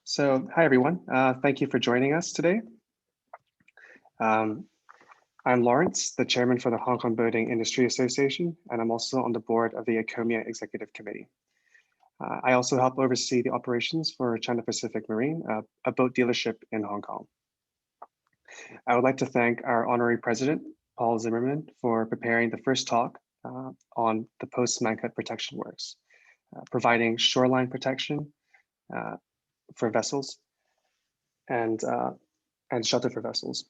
So, hi everyone. Thank you for joining us today. I'm Lawrence, the chairman for the Hong Kong Boating Industry Association, and I'm also on the board of the HKBIA Executive Committee. I also help oversee the operations for China Pacific Marine, a boat dealership in Hong Kong. I would like to thank our honorary president, Paul Zimmerman, for preparing the first talk on the post-Mangkhut protection works, providing shoreline protection for vessels and shelter for vessels.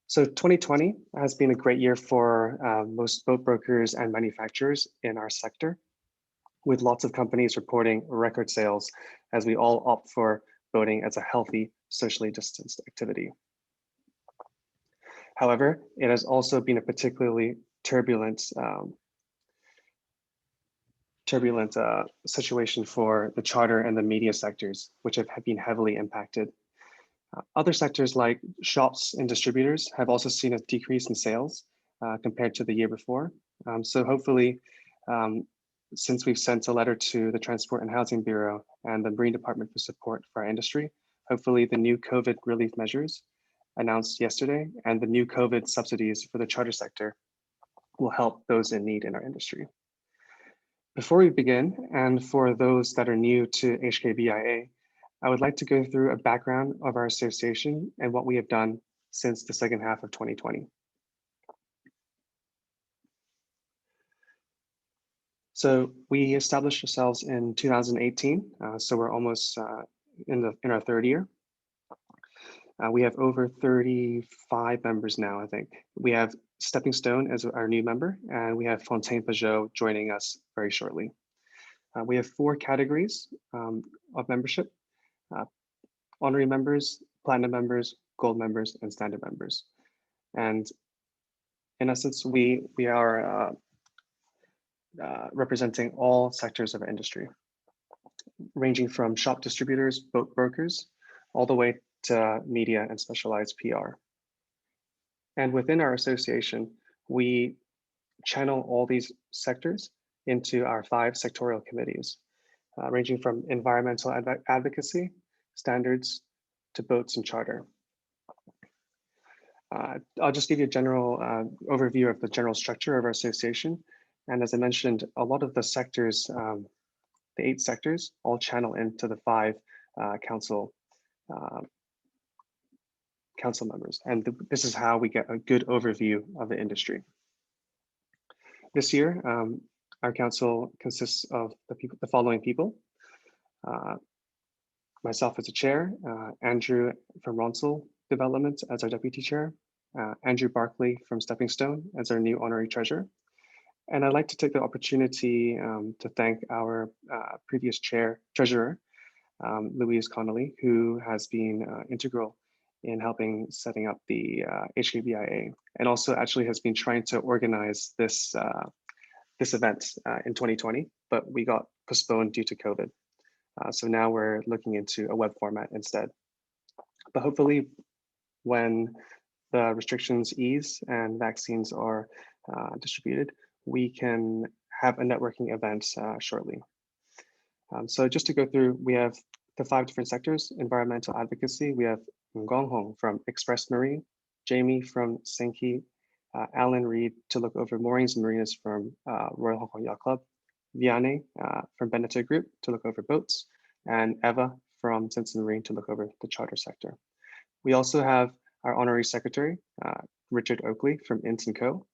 So 2020 has been a great year for most boat brokers and manufacturers in our sector, with lots of companies reporting record sales as we all opt for boating as a healthy, socially distanced activity. However, it has also been a particularly turbulent situation for the charter and the media sectors, which have been heavily impacted. Other sectors like shops and distributors have also seen a decrease in sales compared to the year before. So hopefully, since we've sent a letter to the Transport and Housing Bureau and the Marine Department for support for our industry, hopefully the new COVID relief measures announced yesterday and the new COVID subsidies for the charter sector will help those in need in our industry. Before we begin, and for those that are new to HKBIA, I would like to go through a background of our association and what we have done since the second half of 2020. So we established ourselves in 2018, so we're almost in our third year. We have over 35 members now, I think. We have Stepping Stone as our new member, and we have Fontaine Pajot joining us very shortly. We have 4 categories of membership: honorary members, platinum members, gold members, and standard members. And in essence, we are representing all sectors of our industry, ranging from shop distributors, boat brokers, all the way to media and specialized PR. And within our association, we channel all these sectors into our 5 sectorial committees, ranging from environmental advocacy, standards, to boats and charter. I'll just give you a general overview of the general structure of our association. And as I mentioned, a lot of the sectors, the 8 sectors, all channel into the 5 council members. And this is how we get a good overview of the industry. This year, our council consists of the following people. Myself as a chair, Andrew from Ronsel Development as our deputy chair, Andrew Barkley from Stepping Stone as our new honorary treasurer. And I'd like to take the opportunity to thank our previous treasurer, Louise Connolly, who has been integral in helping setting up the HKBIA, and also actually has been trying to organize this event in 2020, but we got postponed due to COVID. So now we're looking into a web format instead. But hopefully when the restrictions ease and vaccines are distributed, we can have a networking event shortly. So just to go through, we have the 5 different sectors: environmental advocacy. We have Ngong Hong from Express Marine, Jamie from Senki, Alan Reed to look over moorings and marinas from Royal Hong Kong Yacht Club, Vianney from Beneteau Group to look over boats, and Eva from Simpson Marine to look over the charter sector. We also have our honorary secretary, Richard Oakley from Inns & Co,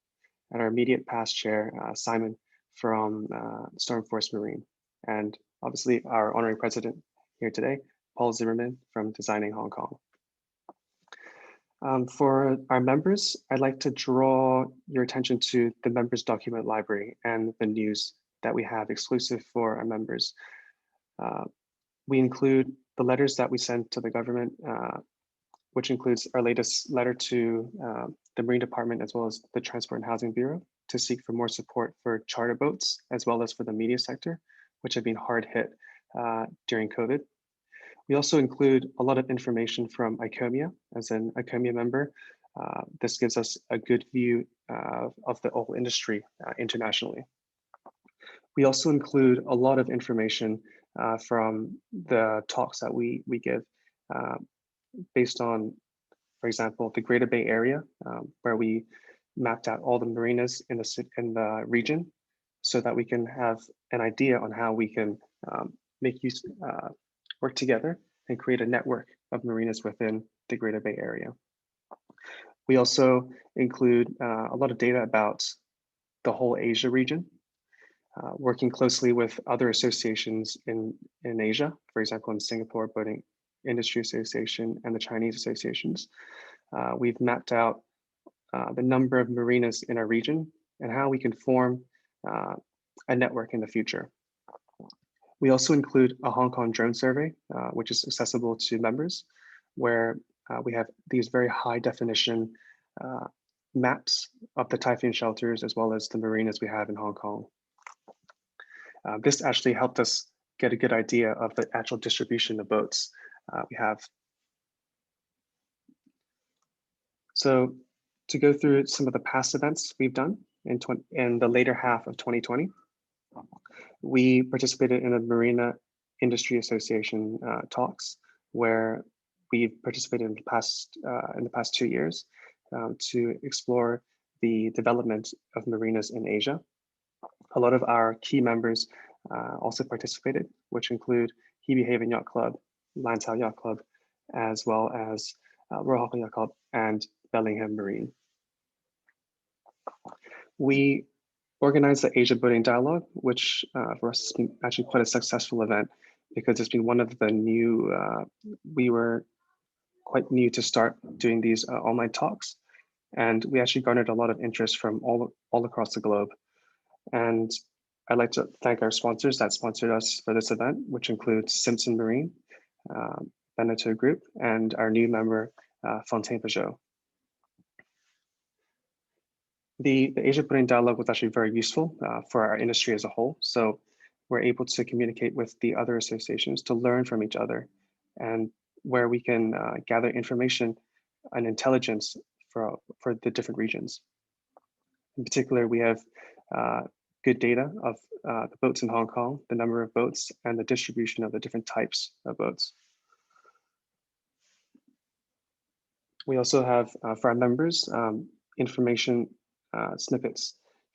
and our immediate past chair, Simon from Stormforce Marine, and obviously our honorary president here today, Paul Zimmerman from Designing Hong Kong. For our members, I'd like to draw your attention to the members document library and the news that we have exclusive for our members. We include the letters that we send to the government, which includes our latest letter to the Marine Department as well as the Transport and Housing Bureau to seek for more support for charter boats as well as for the media sector, which have been hard hit during COVID. We also include a lot of information from ICOMIA. As an ICOMIA member, this gives us a good view of the whole industry internationally. We also include a lot of information from the talks that we give based on, for example, the Greater Bay Area, where we mapped out all the marinas in the region, so that we can have an idea on how we can work together and create a network of marinas within the Greater Bay Area. We also include a lot of data about the whole Asia region, working closely with other associations in Asia, for example, in Singapore Boating Industry Association and the Chinese associations. We've mapped out the number of marinas in our region and how we can form a network in the future. We also include a Hong Kong drone survey, which is accessible to members, where we have these very high definition maps of the typhoon shelters as well as the marinas we have in Hong Kong. This actually helped us get a good idea of the actual distribution of boats we have. So to go through some of the past events we've done in the later half of 2020, we participated in a Marina Industry Association talks, where we've participated in the past 2 years to explore the development of marinas in Asia. A lot of our key members also participated, which include Hebe Haven Yacht Club, Lantau Yacht Club, as well as Royal Hong Kong Yacht Club and Bellingham Marine. We organized the Asia Boating Dialogue, which for us has been actually quite a successful event, because it's been one of the new, we were quite new to start doing these online talks. And we actually garnered a lot of interest from all across the globe. And I'd like to thank our sponsors that sponsored us for this event, which includes Simpson Marine, Beneteau Group, and our new member, Fontaine Peugeot. The Asia Boating Dialogue was actually very useful for our industry as a whole. So we're able to communicate with the other associations to learn from each other, and where we can gather information and intelligence for the different regions. In particular, we have good data of the boats in Hong Kong, the number of boats, and the distribution of the different types of boats. We also have, for our members, information snippets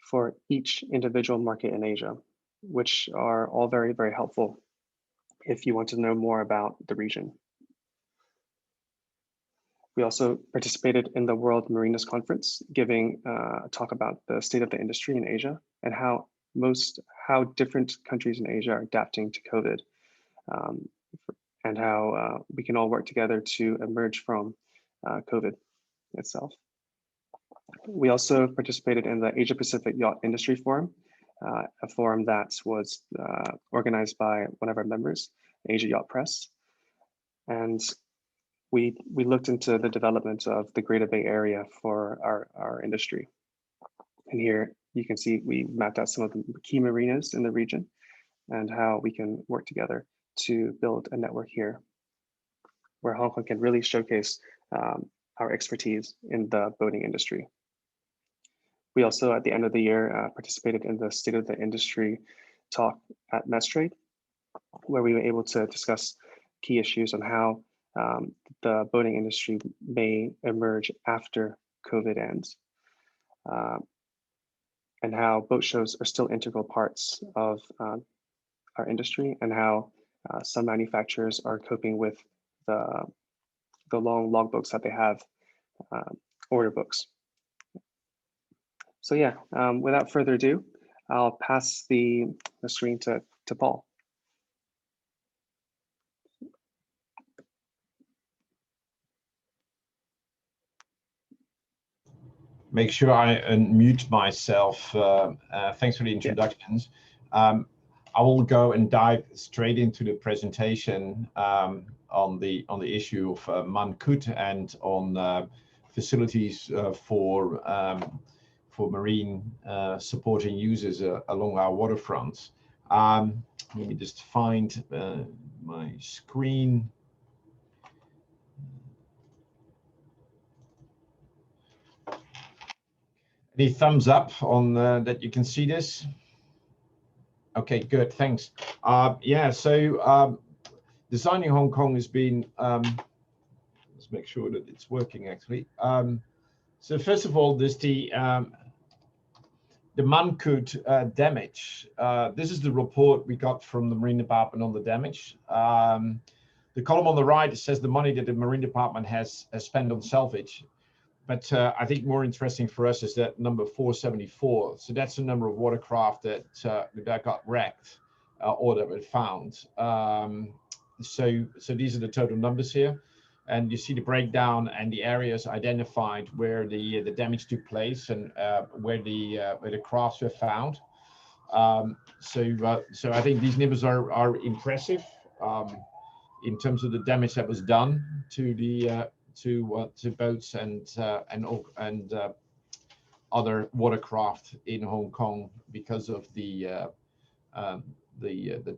for each individual market in Asia, which are all very, very helpful if you want to know more about the region. We also participated in the World Marinas Conference, giving a talk about the state of the industry in Asia and how different countries in Asia are adapting to COVID, and how we can all work together to emerge from COVID itself. We also participated in the Asia Pacific Yacht Industry Forum, a forum that was organized by one of our members, Asia Yacht Press. And we looked into the development of the Greater Bay Area for our industry. And here you can see we mapped out some of the key marinas in the region and how we can work together to build a network here, where Hong Kong can really showcase our expertise in the boating industry. We also, at the end of the year, participated in the State of the Industry talk at Mestrade, where we were able to discuss key issues on how the boating industry may emerge after COVID ends, and how boat shows are still integral parts of our industry, and how some manufacturers are coping with the long logbooks that they have, order books. So yeah, without further ado, I'll pass the screen to Paul. Make sure I unmute myself. Thanks for the introductions. I will go and dive straight into the presentation on the issue of Mangkhut and on facilities for marine supporting users along our waterfronts. Let me just find my screen. Any thumbs up on that you can see this? Okay, good, thanks. Yeah, so designing Hong Kong has been, let's make sure that it's working actually. So first of all, there's the Mangkhut damage. This is the report we got from the Marine Department on the damage. The column on the right says the money that the Marine Department has spent on salvage. But I think more interesting for us is that number 474. So that's the number of watercraft that got wrecked or that were found. So these are the total numbers here. And you see the breakdown and the areas identified where the damage took place and where the crafts were found. So I think these numbers are impressive in terms of the damage that was done to the to boats and other watercraft in Hong Kong because of the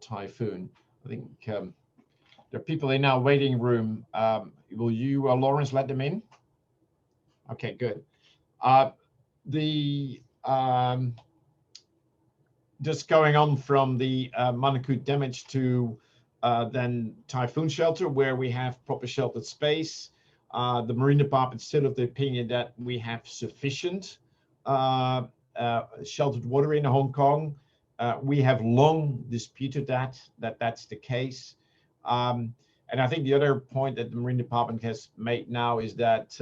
typhoon. I think there are people in our waiting room. Will you, Lawrence, let them in? Okay, good. Just going on from the Mangkhut damage to then typhoon shelter, where we have proper sheltered space. The Marine Department is still of the opinion that we have sufficient sheltered water in Hong Kong. We have long disputed that's the case. And I think the other point that the Marine Department has made now is that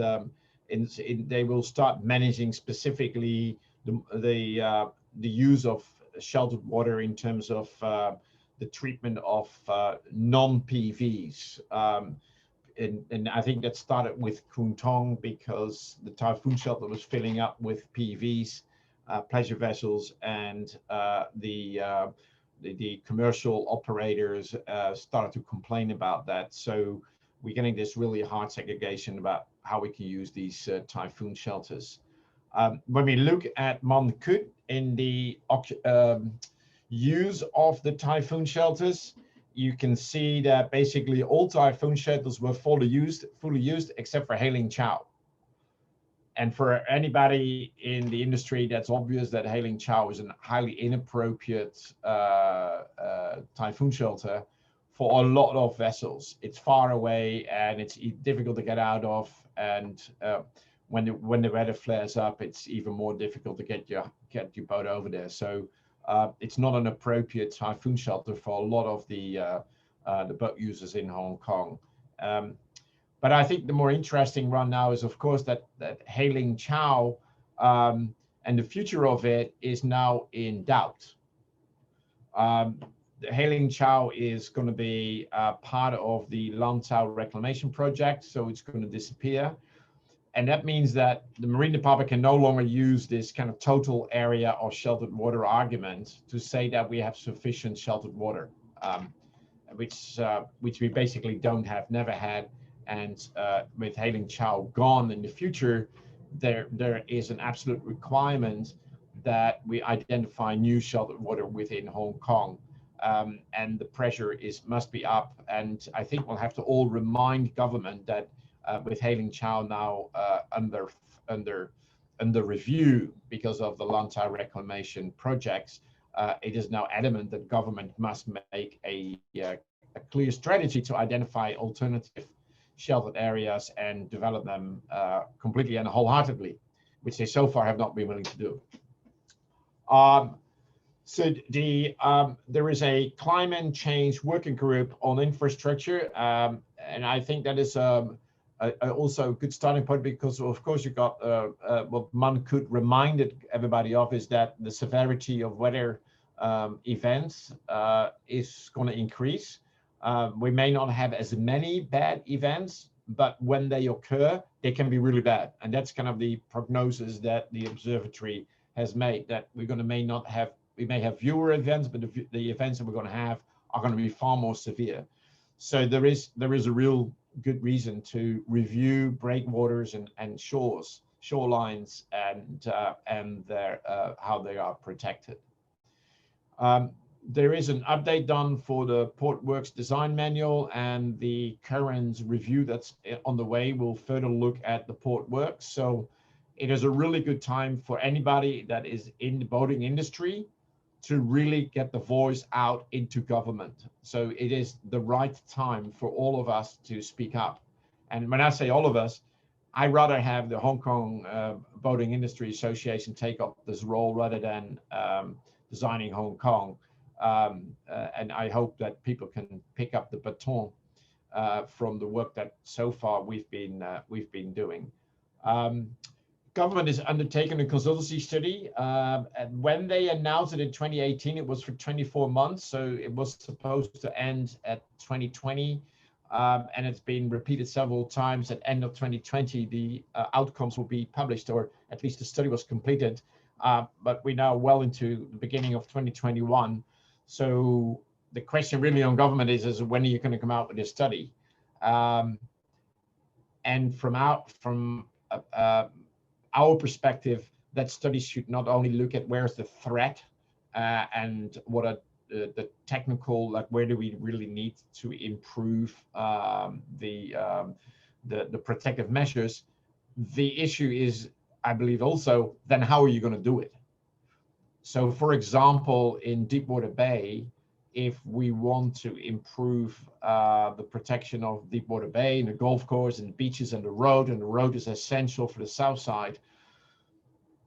they will start managing specifically the use of sheltered water in terms of the treatment of non-PVs. And I think that started with Kwun Tong because the typhoon shelter was filling up with PVs, pleasure vessels, and the commercial operators started to complain about that. So we're getting this really hard segregation about how we can use these typhoon shelters. When we look at Mangkhut in the use of the typhoon shelters, you can see that basically all typhoon shelters were fully used except for Hailing Chow. And for anybody in the industry, that's obvious that Hailing Chow is a highly inappropriate typhoon shelter for a lot of vessels. It's far away and it's difficult to get out of. And when the weather flares up, it's even more difficult to get your boat over there. So it's not an appropriate typhoon shelter for a lot of the boat users in Hong Kong. But I think the more interesting one now is, of course, that Hailing Chow and the future of it is now in doubt. The Hailing Chow is going to be part of the Lantau reclamation project, so it's going to disappear. And that means that the Marine Department can no longer use this kind of total area of sheltered water argument to say that we have sufficient sheltered water, which we basically never had. And with Hailing Chow gone in the future, there is an absolute requirement that we identify new sheltered water within Hong Kong. And the pressure must be up. And I think we'll have to all remind government that with Hailing Chow now under review because of the Lantau reclamation projects, it is now adamant that government must make a clear strategy to identify alternative sheltered areas and develop them completely and wholeheartedly, which they so far have not been willing to do. So there is a climate change working group on infrastructure, and I think that is also a good starting point because, of course, you got what Mangkhut reminded everybody of is that the severity of weather events is going to increase. We may not have as many bad events, but when they occur, they can be really bad. And that's kind of the prognosis that the observatory has made, that we may have fewer events, but the events that we're going to have are going to be far more severe. So there is a real good reason to review breakwaters and shorelines and their how they are protected. There is an update done for the Port Works Design Manual, and the current review that's on the way will further look at the Port Works. So it is a really good time for anybody that is in the boating industry to really get the voice out into government. So it is the right time for all of us to speak up. And when I say all of us, I rather have the Hong Kong Boating Industry Association take up this role rather than designing Hong Kong. And I hope that people can pick up the baton from the work that so far we've been doing. Government has undertaken a consultancy study, and when they announced it in 2018, it was for 24 months, so it was supposed to end at 2020, and it's been repeated several times. At end of 2020, the outcomes will be published, or at least the study was completed, but we're now well into the beginning of 2021. So the question really on government is when are you going to come out with this study? And from our perspective, that study should not only look at where's the threat and what are the technical, like where do we really need to improve the protective measures. The issue is, I believe also, then how are you going to do it? So for example, in Deepwater Bay, if we want to improve the protection of Deepwater Bay and the golf course and the beaches and the road is essential for the south side,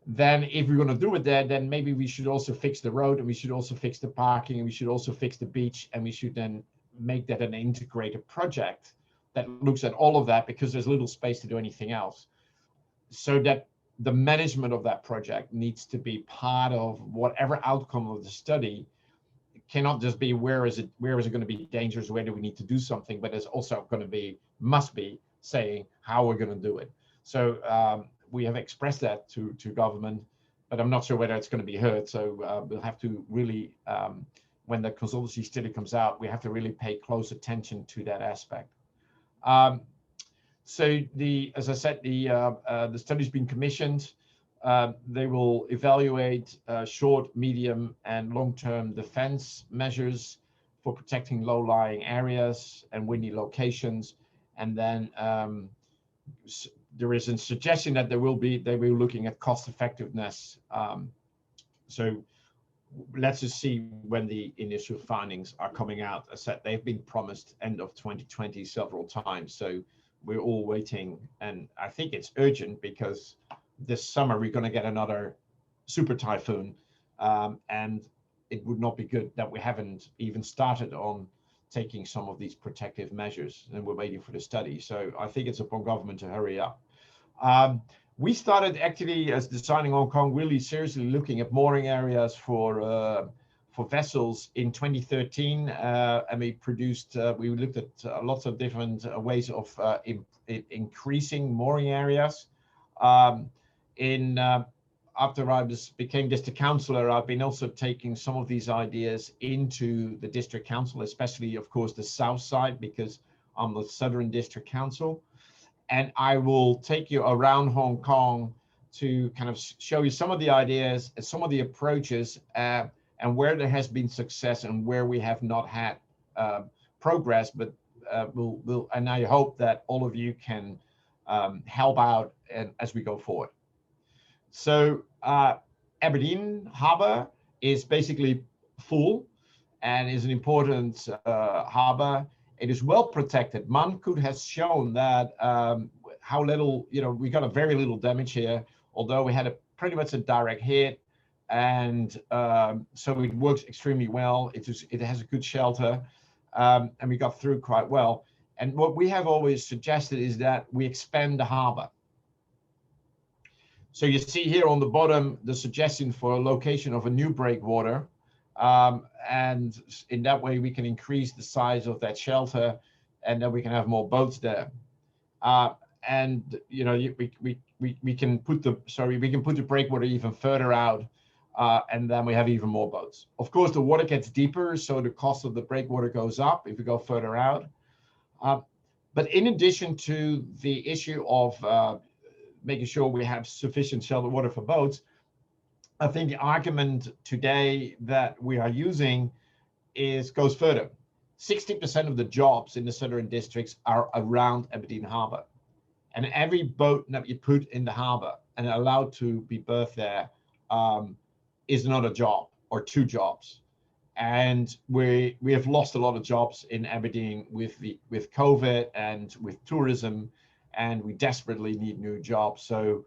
then if we're going to do it there, then maybe we should also fix the road, and we should also fix the parking, and we should also fix the beach, and we should then make that an integrated project that looks at all of that, because there's little space to do anything else. So that the management of that project needs to be part of whatever outcome of the study. It cannot just be where is it going to be dangerous, where do we need to do something, but it's also going to be, must be saying how we're going to do it. So we have expressed that to government, but I'm not sure whether it's going to be heard. So we'll have to really, when the consultancy study comes out, we have to really pay close attention to that aspect. So as I said, the study's been commissioned. They will evaluate short, medium, and long-term defense measures for protecting low-lying areas and windy locations. And then there is a suggestion that they will be looking at cost effectiveness. So let's just see when the initial findings are coming out. As I said, they've been promised end of 2020 several times. So we're all waiting, and I think it's urgent because this summer we're going to get another super typhoon, and it would not be good that we haven't even started on taking some of these protective measures, and we're waiting for the study. So I think it's upon government to hurry up. We started actually as designing Hong Kong really seriously looking at mooring areas for vessels in 2013, and we looked at lots of different ways of increasing mooring areas. After I became district councillor, I've been also taking some of these ideas into the district council, especially of course the south side, because I'm the southern district council. And I will take you around Hong Kong to kind of show you some of the ideas and some of the approaches, and where there has been success and where we have not had progress, but and I hope that all of you can help out as we go forward. So Aberdeen Harbour is basically full and is an important harbour. It is well protected. Mangkhut has shown that how little, we got a very little damage here, although we had pretty much a direct hit. And so it works extremely well. It has a good shelter, and we got through quite well. And what we have always suggested is that we expand the harbour. So you see here on the bottom, the suggestion for a location of a new breakwater. And in that way, we can increase the size of that shelter, and then we can have more boats there. And we can put the breakwater even further out, and then we have even more boats. Of course, the water gets deeper, so the cost of the breakwater goes up if we go further out. But in addition to the issue of making sure we have sufficient shelter water for boats, I think the argument today that we are using goes further. 60% of the jobs in the southern districts are around Aberdeen Harbour. And every boat that you put in the harbour and allowed to be berthed there is not a job. or 2 jobs. And we have lost a lot of jobs in Aberdeen with COVID and with tourism, and we desperately need new jobs. So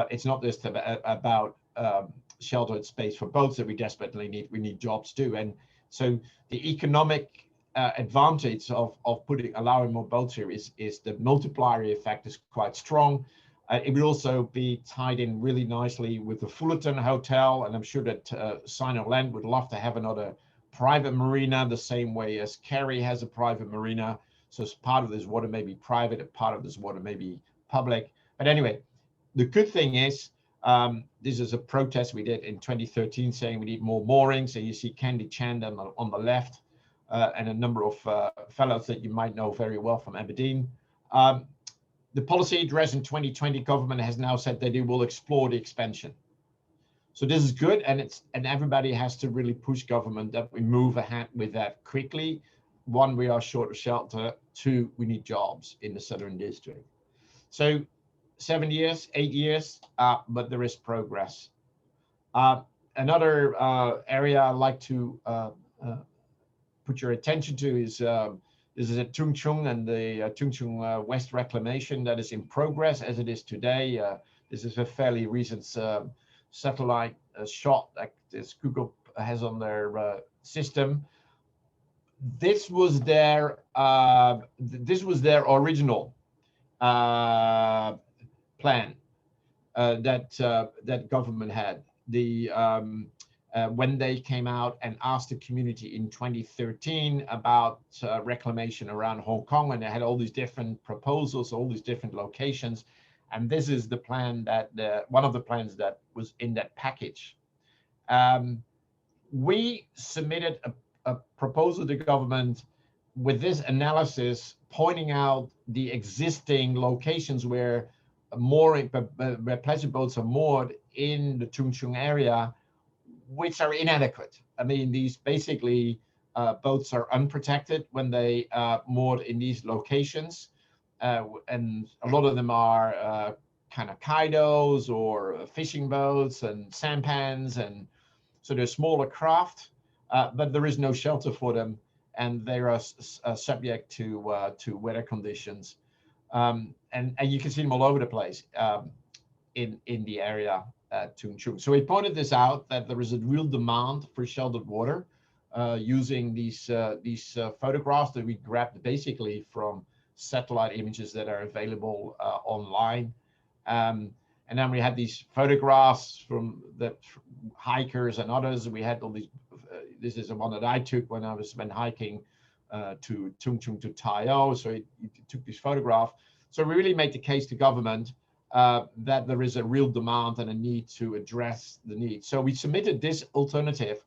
it's not just about sheltered space for boats that we desperately need. We need jobs too. And so the economic advantage of allowing more boats here is the multiplier effect is quite strong. It will also be tied in really nicely with the Fullerton Hotel, and I'm sure that Sign on Land would love to have another private marina, the same way as Kerry has a private marina. So part of this water may be private, and part of this water may be public. But anyway, the good thing is, this is a protest we did in 2013 saying we need more moorings. So you see Candy Chand on the left, and a number of fellows that you might know very well from Aberdeen. The policy address in 2020, government has now said that they will explore the expansion. So this is good, and everybody has to really push government that we move ahead with that quickly. 1, we are short of shelter. 2, we need jobs in the Southern District. So 7 years, 8 years, but there is progress. Another area I'd like to put your attention to is this is at Tung Chung and the Tung Chung West reclamation that is in progress as it is today. This is a fairly recent satellite shot that this Google has on their system. This was their original plan that government had. When they came out and asked the community in 2013 about reclamation around Hong Kong, and they had all these different proposals, all these different locations, and this is the plan that one of the plans that was in that package. We submitted a proposal to government with this analysis pointing out the existing locations where pleasure boats are moored in the Tung Chung area, which are inadequate. I mean, these basically boats are unprotected when they moored in these locations, and a lot of them are kind of kaidos or fishing boats and sampans, and so they're smaller craft, but there is no shelter for them, and they are subject to weather conditions, and you can see them all over the place in the area. Tung Chung. So we pointed this out that there is a real demand for sheltered water using these photographs that we grabbed basically from satellite images that are available online. And then we had these photographs from the hikers and others. We had all these, this is the one that I took when I went hiking to Tung Chung to Tai O. So he took this photograph. So we really made the case to government that there is a real demand and a need to address the need. So we submitted this alternative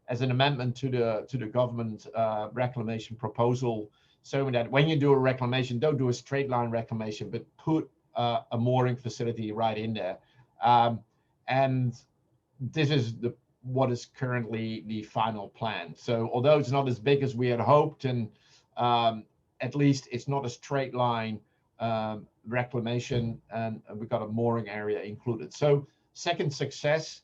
as an amendment to the government reclamation proposal, so that when you do a reclamation, don't do a straight line reclamation, but put a mooring facility right in there. And this is what is currently the final plan. So although it's not as big as we had hoped, and at least it's not a straight line reclamation, and we've got a mooring area included. So second success,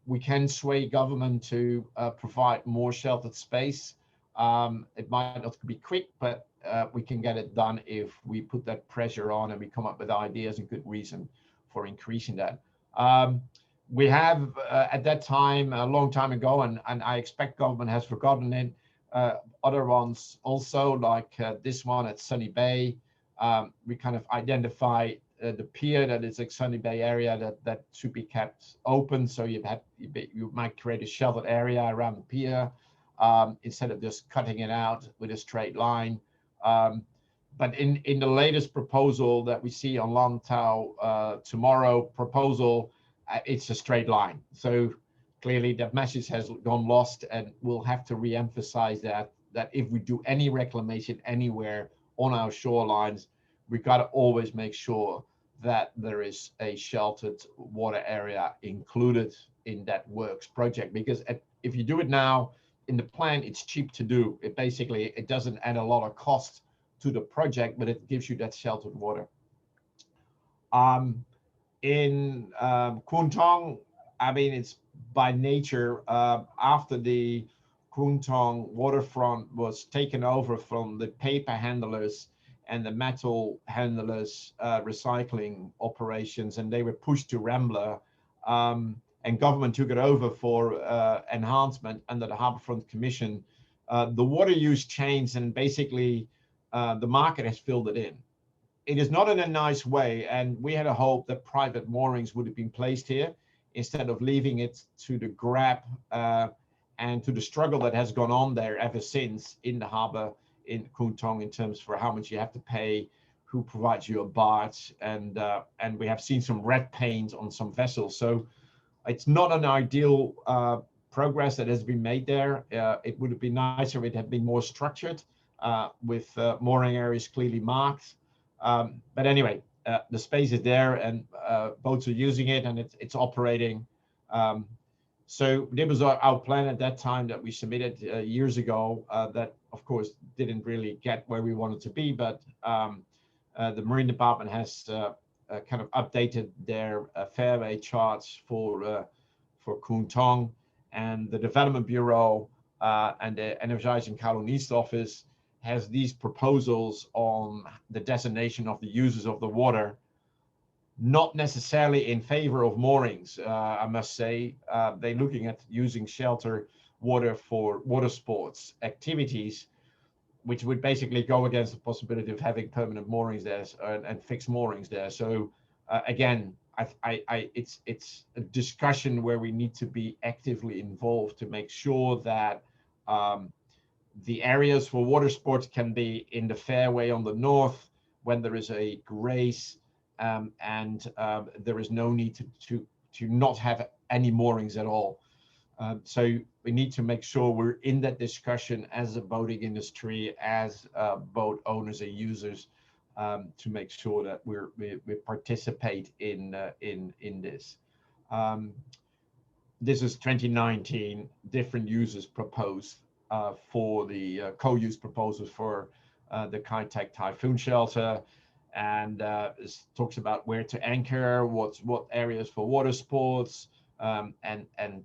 we can sway government to provide more sheltered space. It might not be quick, but we can get it done if we put that pressure on and we come up with ideas and good reason for increasing that. We have at that time, a long time ago, and I expect government has forgotten it, other ones also, like this one at Sunny Bay. We kind of identify the pier that is like Sunny Bay area that should be kept open. So you might create a sheltered area around the pier instead of just cutting it out with a straight line. But in the latest proposal that we see on Lantau tomorrow proposal, it's a straight line. So clearly that message has gone lost, and we'll have to re-emphasize that if we do any reclamation anywhere on our shorelines, we've got to always make sure that there is a sheltered water area included in that works project. Because if you do it now in the plan, it's cheap to do. It doesn't add a lot of cost to the project, but it gives you that sheltered water. In Kwun Tong, I mean, it's by nature, after the Kwun Tong waterfront was taken over from the paper handlers and the metal handlers recycling operations, and they were pushed to Rambler, and government took it over for enhancement under the Harbourfront Commission. The water use changed, and basically the market has filled it in. It is not in a nice way, and we had a hope that private moorings would have been placed here instead of leaving it to the grab and to the struggle that has gone on there ever since in the harbour in Kwun Tong, in terms for how much you have to pay, who provides you a barge, and we have seen some red paint on some vessels. So it's not an ideal progress that has been made there. It would have been nicer if it had been more structured with mooring areas clearly marked. But anyway, the space is there, and boats are using it, and it's operating. So this was our plan at that time that we submitted years ago. That of course didn't really get where we wanted to be, but the Marine Department has kind of updated their fairway charts for Kwun Tong, and the Development Bureau and the Energizing Kowloon East Office has these proposals on the designation of the users of the water, not necessarily in favor of moorings. I must say, they're looking at using shelter water for water sports activities, which would basically go against the possibility of having permanent moorings there and fixed moorings there. So again, it's a discussion where we need to be actively involved to make sure that the areas for water sports can be in the fairway on the north when there is a grace, and there is no need to not have any moorings at all. So we need to make sure we're in that discussion as a boating industry, as boat owners and users, to make sure that we participate in this. This is 2019, different users proposed for the co-use proposals for the Kai-Tak Typhoon Shelter, and it talks about where to anchor, what areas for water sports, and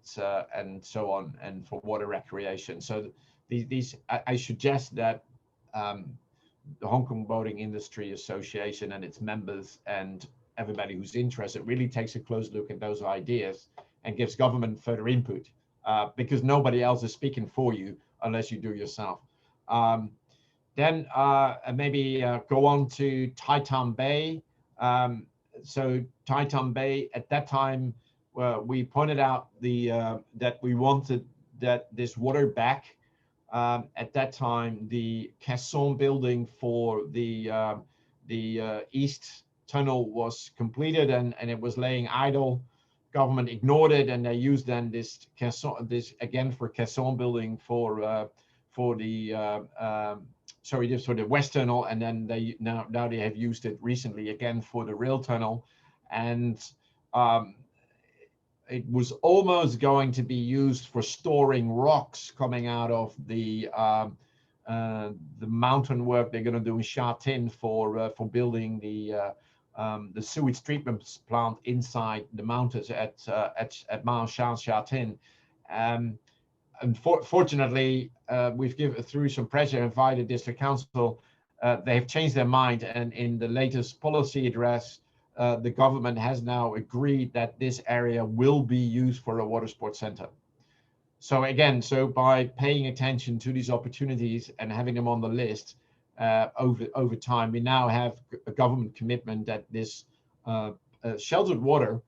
so on, and for water recreation. So I suggest that the Hong Kong Boating Industry Association and its members and everybody who's interested really takes a close look at those ideas and gives government further input, because nobody else is speaking for you unless you do yourself. Then maybe go on to Tai Tam Bay. So Tai Tam Bay, at that time, we pointed out that we wanted this water back. At that time, the caisson building for the East Tunnel was completed, and it was laying idle. Government ignored it, and they used then this caisson, again for caisson building for the West Tunnel, and then they now they have used it recently again for the rail tunnel, and it was almost going to be used for storing rocks coming out of the mountain work they're going to do in Sha Tin for building the sewage treatment plant inside the mountains at Mao Shan Sha Tin. Unfortunately, we've given through some pressure via the District Council, they have changed their mind, and in the latest policy address, the government has now agreed that this area will be used for a water sports center. So again, by paying attention to these opportunities and having them on the list over time, we now have a government commitment that this sheltered water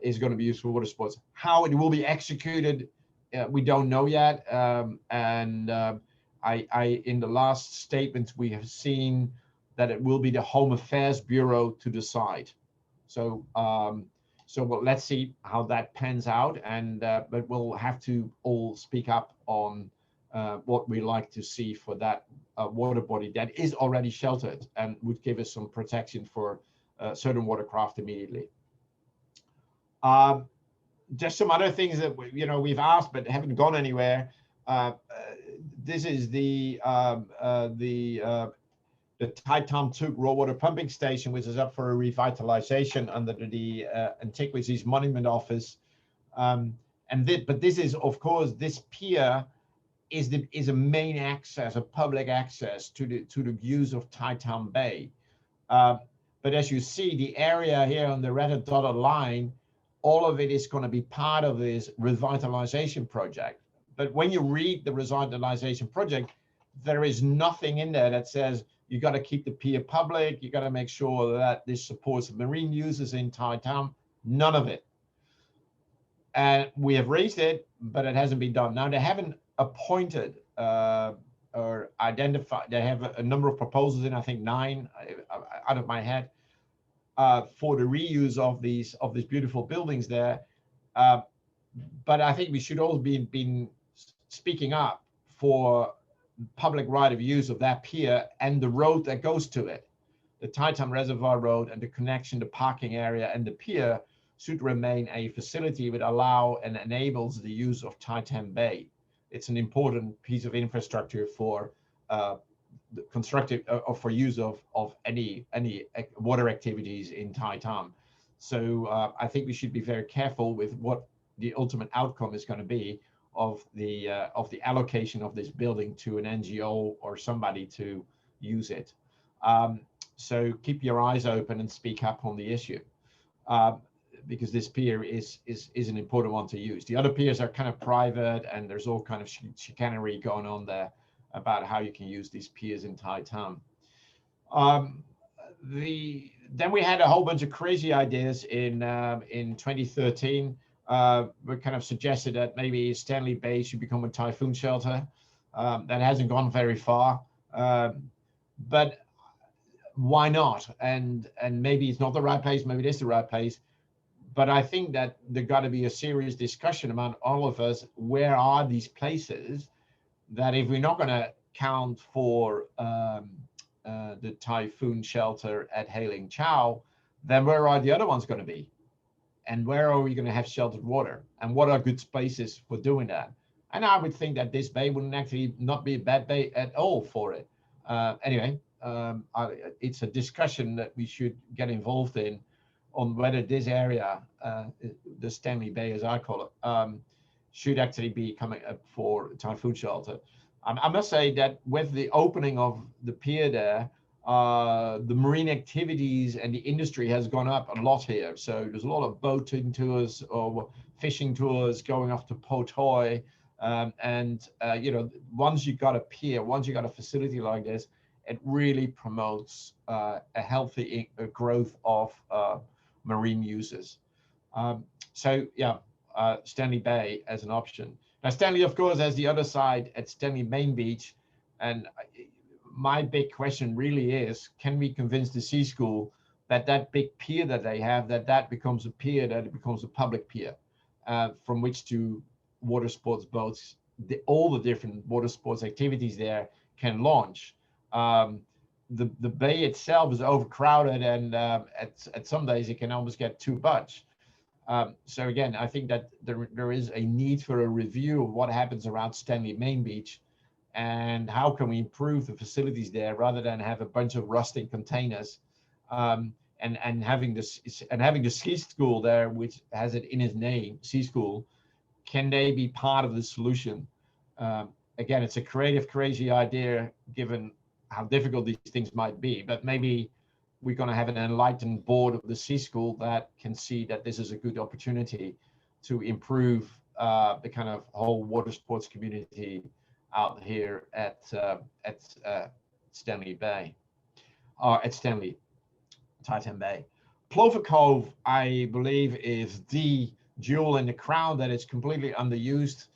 is going to be used for water sports. How it will be executed, we don't know yet. In the last statements, we have seen that it will be the Home Affairs Bureau to decide. So, well, let's see how that pans out, but we'll have to all speak up on what we like to see for that water body that is already sheltered and would give us some protection for certain watercraft immediately. Just some other things that we've asked but haven't gone anywhere. This is the Tai Tam Tuk raw water pumping station, which is up for a revitalization under the Antiquities Monument Office. But this is, of course, this pier is a main access, a public access to the use of Typhoon Bay. But as you see, the area here on the red dotted line, all of it is going to be part of this revitalization project. But when you read the revitalization project, there is nothing in there that says you got to keep the pier public, you got to make sure that this supports marine users in Typhoon. None of it. And we have raised it, but it hasn't been done. Now, they haven't appointed or identified, they have a number of proposals in, I think 9 out of my head, for the reuse of these beautiful buildings there. But I think we should all be speaking up for public right of use of that pier and the road that goes to it. The Typhoon Reservoir Road and the connection, the parking area and the pier should remain a facility that allow and enables the use of Typhoon Bay. It's an important piece of infrastructure for the constructive or for use of any water activities in Typhoon. So I think we should be very careful with what the ultimate outcome is going to be of the allocation of this building to an NGO or somebody to use it. So keep your eyes open and speak up on the issue, because this pier is an important one to use. The other piers are kind of private, and there's all kind of chicanery going on there about how you can use these piers in Typhoon. Then we had a whole bunch of crazy ideas in 2013. We kind of suggested that maybe Stanley Bay should become a typhoon shelter. That hasn't gone very far, but why not? And maybe it's not the right place, maybe it is the right place. But I think that there's got to be a serious discussion among all of us. Where are these places that, if we're not going to count for the typhoon shelter at Hailing Chow, then where are the other ones going to be? And where are we going to have sheltered water? And what are good spaces for doing that? And I would think that this bay wouldn't actually not be a bad bay at all for it. Anyway, it's a discussion that we should get involved in on whether this area, the Stanley Bay as I call it, should actually be coming up for typhoon shelter. I must say that with the opening of the pier there, the marine activities and the industry has gone up a lot here. So there's a lot of boating tours or fishing tours going off to Po Toi. You know, once you've got a pier, once you've got a facility like this, it really promotes a healthy growth of marine users. So yeah, Stanley Bay as an option. Now Stanley, of course, has the other side at Stanley Main Beach. And my big question really is, can we convince the Sea School that that big pier that they have, that becomes a pier, that it becomes a public pier from which to water sports boats, all the different water sports activities there can launch. The bay itself is overcrowded, and at some days it can almost get too much. So again, I think that there is a need for a review of what happens around Stanley Main Beach, and how can we improve the facilities there rather than have a bunch of rusting containers, and having the ski school there, which has it in its name, ski school. Can they be part of the solution? Again, it's a creative, crazy idea given how difficult these things might be, but maybe we're going to have an enlightened board of the Sea School that can see that this is a good opportunity to improve the kind of whole water sports community out here at Stanley Bay, or at Stanley Typhoon Bay. Plover Cove, I believe, is the jewel in the crown that is completely underused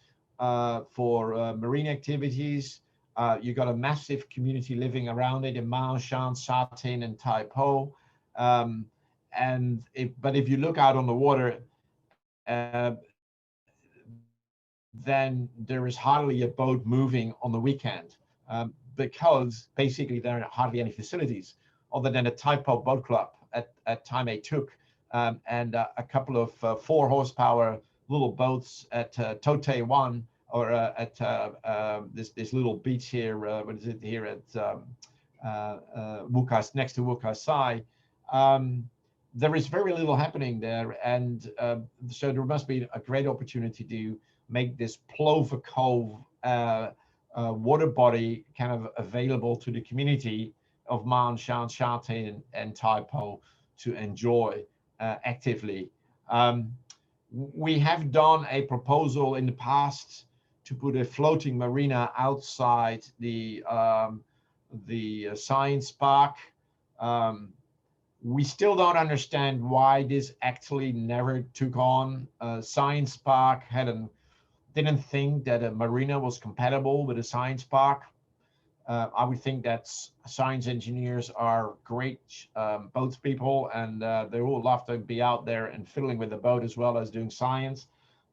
for marine activities. You got a massive community living around it in Mao Shan, Sha Tin, and Tai Po. But if you look out on the water, then there is hardly a boat moving on the weekend, because basically there are hardly any facilities other than a Tai Po boat club at Time A Tuk, and a couple of 4 horsepower little boats at Tote One, or at this little beach here. What is it here at Wukai, next to Wukai Sai? there is very little happening there, and so there must be a great opportunity to make this Plover Cove water body kind of available to the community of Maan, Shan, Sha-Tin, and Taipo to enjoy actively. We have done a proposal in the past to put a floating marina outside the science park. We still don't understand why this actually never took on. Science park didn't think that a marina was compatible with a science park. I would think that science engineers are great boats people, and they all love to be out there and fiddling with the boat as well as doing science.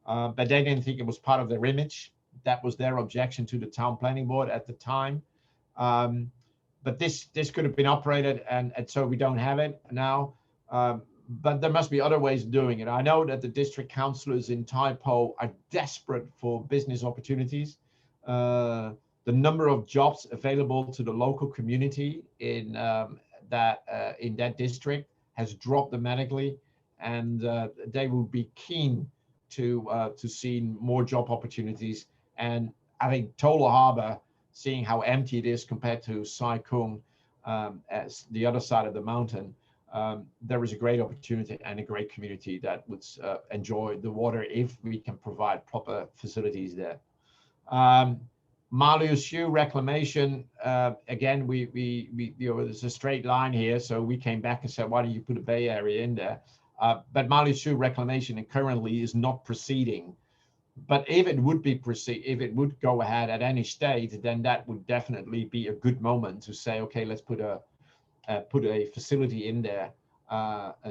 But they didn't think it was part of their image. That was their objection to the town planning board at the time. But this could have been operated, and so we don't have it now. But there must be other ways of doing it. I know that the district councillors in Taipo are desperate for business opportunities. The number of jobs available to the local community in that district has dropped dramatically, and they will be keen to see more job opportunities. And I think Tola Harbour, seeing how empty it is compared to Sai Kung, as the other side of the mountain, there is a great opportunity and a great community that would enjoy the water if we can provide proper facilities there. Maliushu reclamation, again, there's a straight line here, so we came back and said, why don't you put a bay area in there? But Maliushu reclamation currently is not proceeding. But if it would go ahead at any stage, then that would definitely be a good moment to say, okay, let's put a facility in there,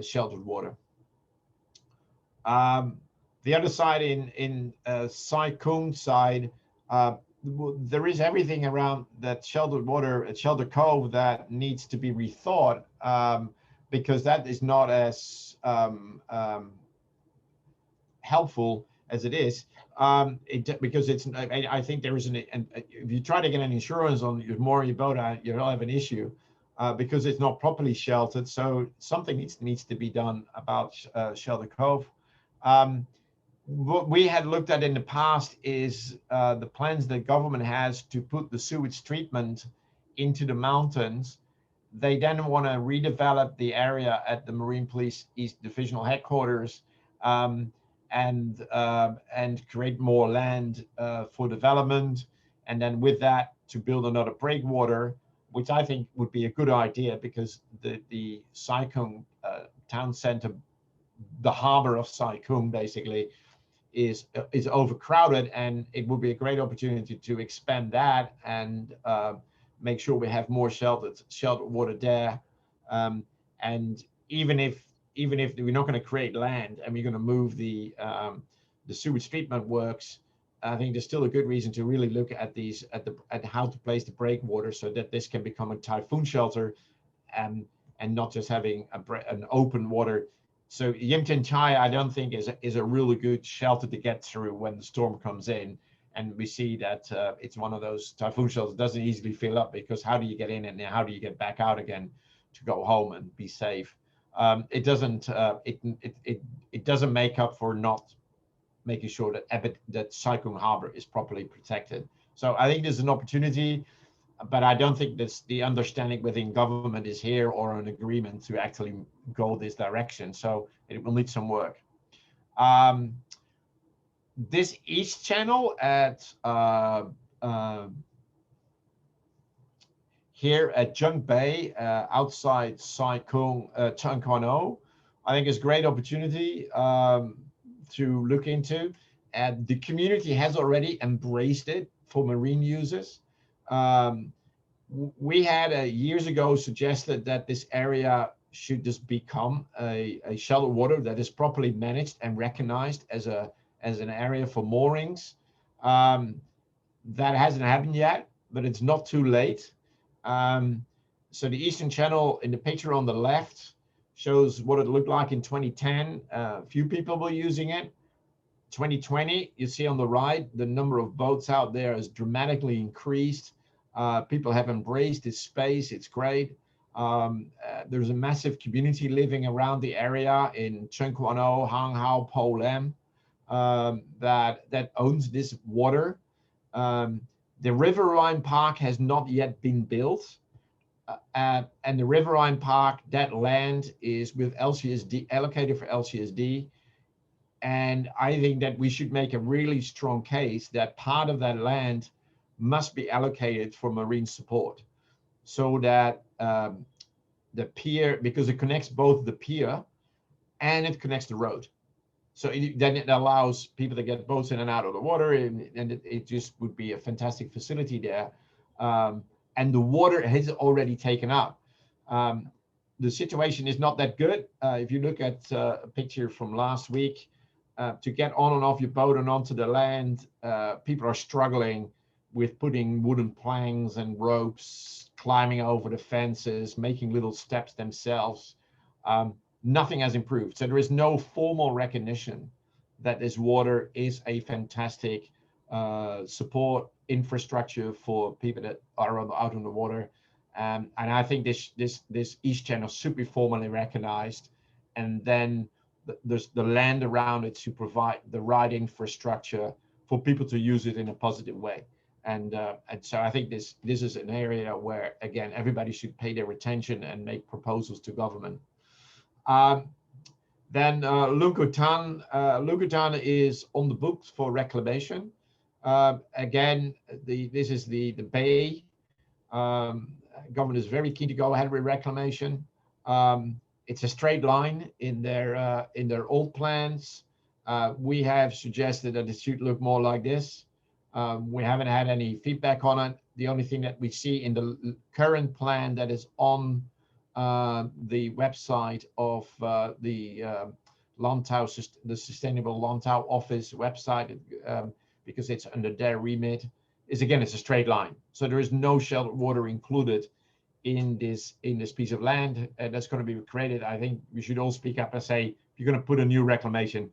sheltered water. The other side in Sai Kung side, there is everything around that sheltered water, sheltered cove that needs to be rethought, because that is not as helpful as it is, because it's. I think there is if you try to get an insurance on your boat, you'll have an issue because it's not properly sheltered. So something needs to be done about Shelter Cove. What we had looked at in the past is the plans the government has to put the sewage treatment into the mountains. They then want to redevelop the area at the Marine Police East Divisional Headquarters and create more land for development. And then with that, to build another breakwater, which I think would be a good idea, because the Sai Kung town center, the harbor of Sai Kung basically, is overcrowded, and it would be a great opportunity to expand that and make sure we have more sheltered water there. And even if we're not going to create land and we're going to move the sewage treatment works, I think there's still a good reason to really look at at how to place the breakwater so that this can become a typhoon shelter, and not just having an open water. So Yimtin Chai, I don't think is a really good shelter to get through when the storm comes in, and we see that it's one of those typhoon shelters that doesn't easily fill up, because how do you get in and how do you get back out again to go home and be safe? It doesn't make up for not making sure that Sai Kung Harbor is properly protected. So I think there's an opportunity, but I don't think the understanding within government is here or an agreement to actually go this direction. So it will need some work. This east channel at here at Junk Bay, outside Sai Kung, Chang Kwan O, I think is a great opportunity to look into. And the community has already embraced it for marine users. We had years ago suggested that this area should just become a sheltered water that is properly managed and recognized as an area for moorings. That hasn't happened yet, but it's not too late. So the Eastern Channel in the picture on the left shows what it looked like in 2010. Few people were using it. 2020, you see on the right, the number of boats out there has dramatically increased. People have embraced this space. It's great. There's a massive community living around the area in Chun Kwan O, Hang Hao, Pokfulam, that owns this water. The Riverine Park has not yet been built. And the Riverine Park, that land is with LCSD, allocated for LCSD. And I think that we should make a really strong case that part of that land must be allocated for marine support, so that the pier, because it connects both the pier and it connects the road. So then it allows people to get boats in and out of the water, and it just would be a fantastic facility there. And the water has already taken up. The situation is not that good. If you look at a picture from last week, to get on and off your boat and onto the land, people are struggling with putting wooden planks and ropes, climbing over the fences, making little steps themselves. Nothing has improved. So there is no formal recognition that this water is a fantastic support infrastructure for people that are out on the water. And I think this East Channel should be formally recognized, and then there's the land around it to provide the right infrastructure for people to use it in a positive way. And so I think this is an area where, again, everybody should pay their attention and make proposals to government. Then Lunkutan is on the books for reclamation. Again, this is the bay. Government is very keen to go ahead with reclamation. It's a straight line in their old plans. We have suggested that it should look more like this. We haven't had any feedback on it. The only thing that we see in the current plan that is on the website of the Landtau, the Sustainable Landtau Office website, because it's under their remit, is again, it's a straight line. So there is no sheltered water included in this piece of land that's going to be created. I think we should all speak up and say, if you're going to put a new reclamation,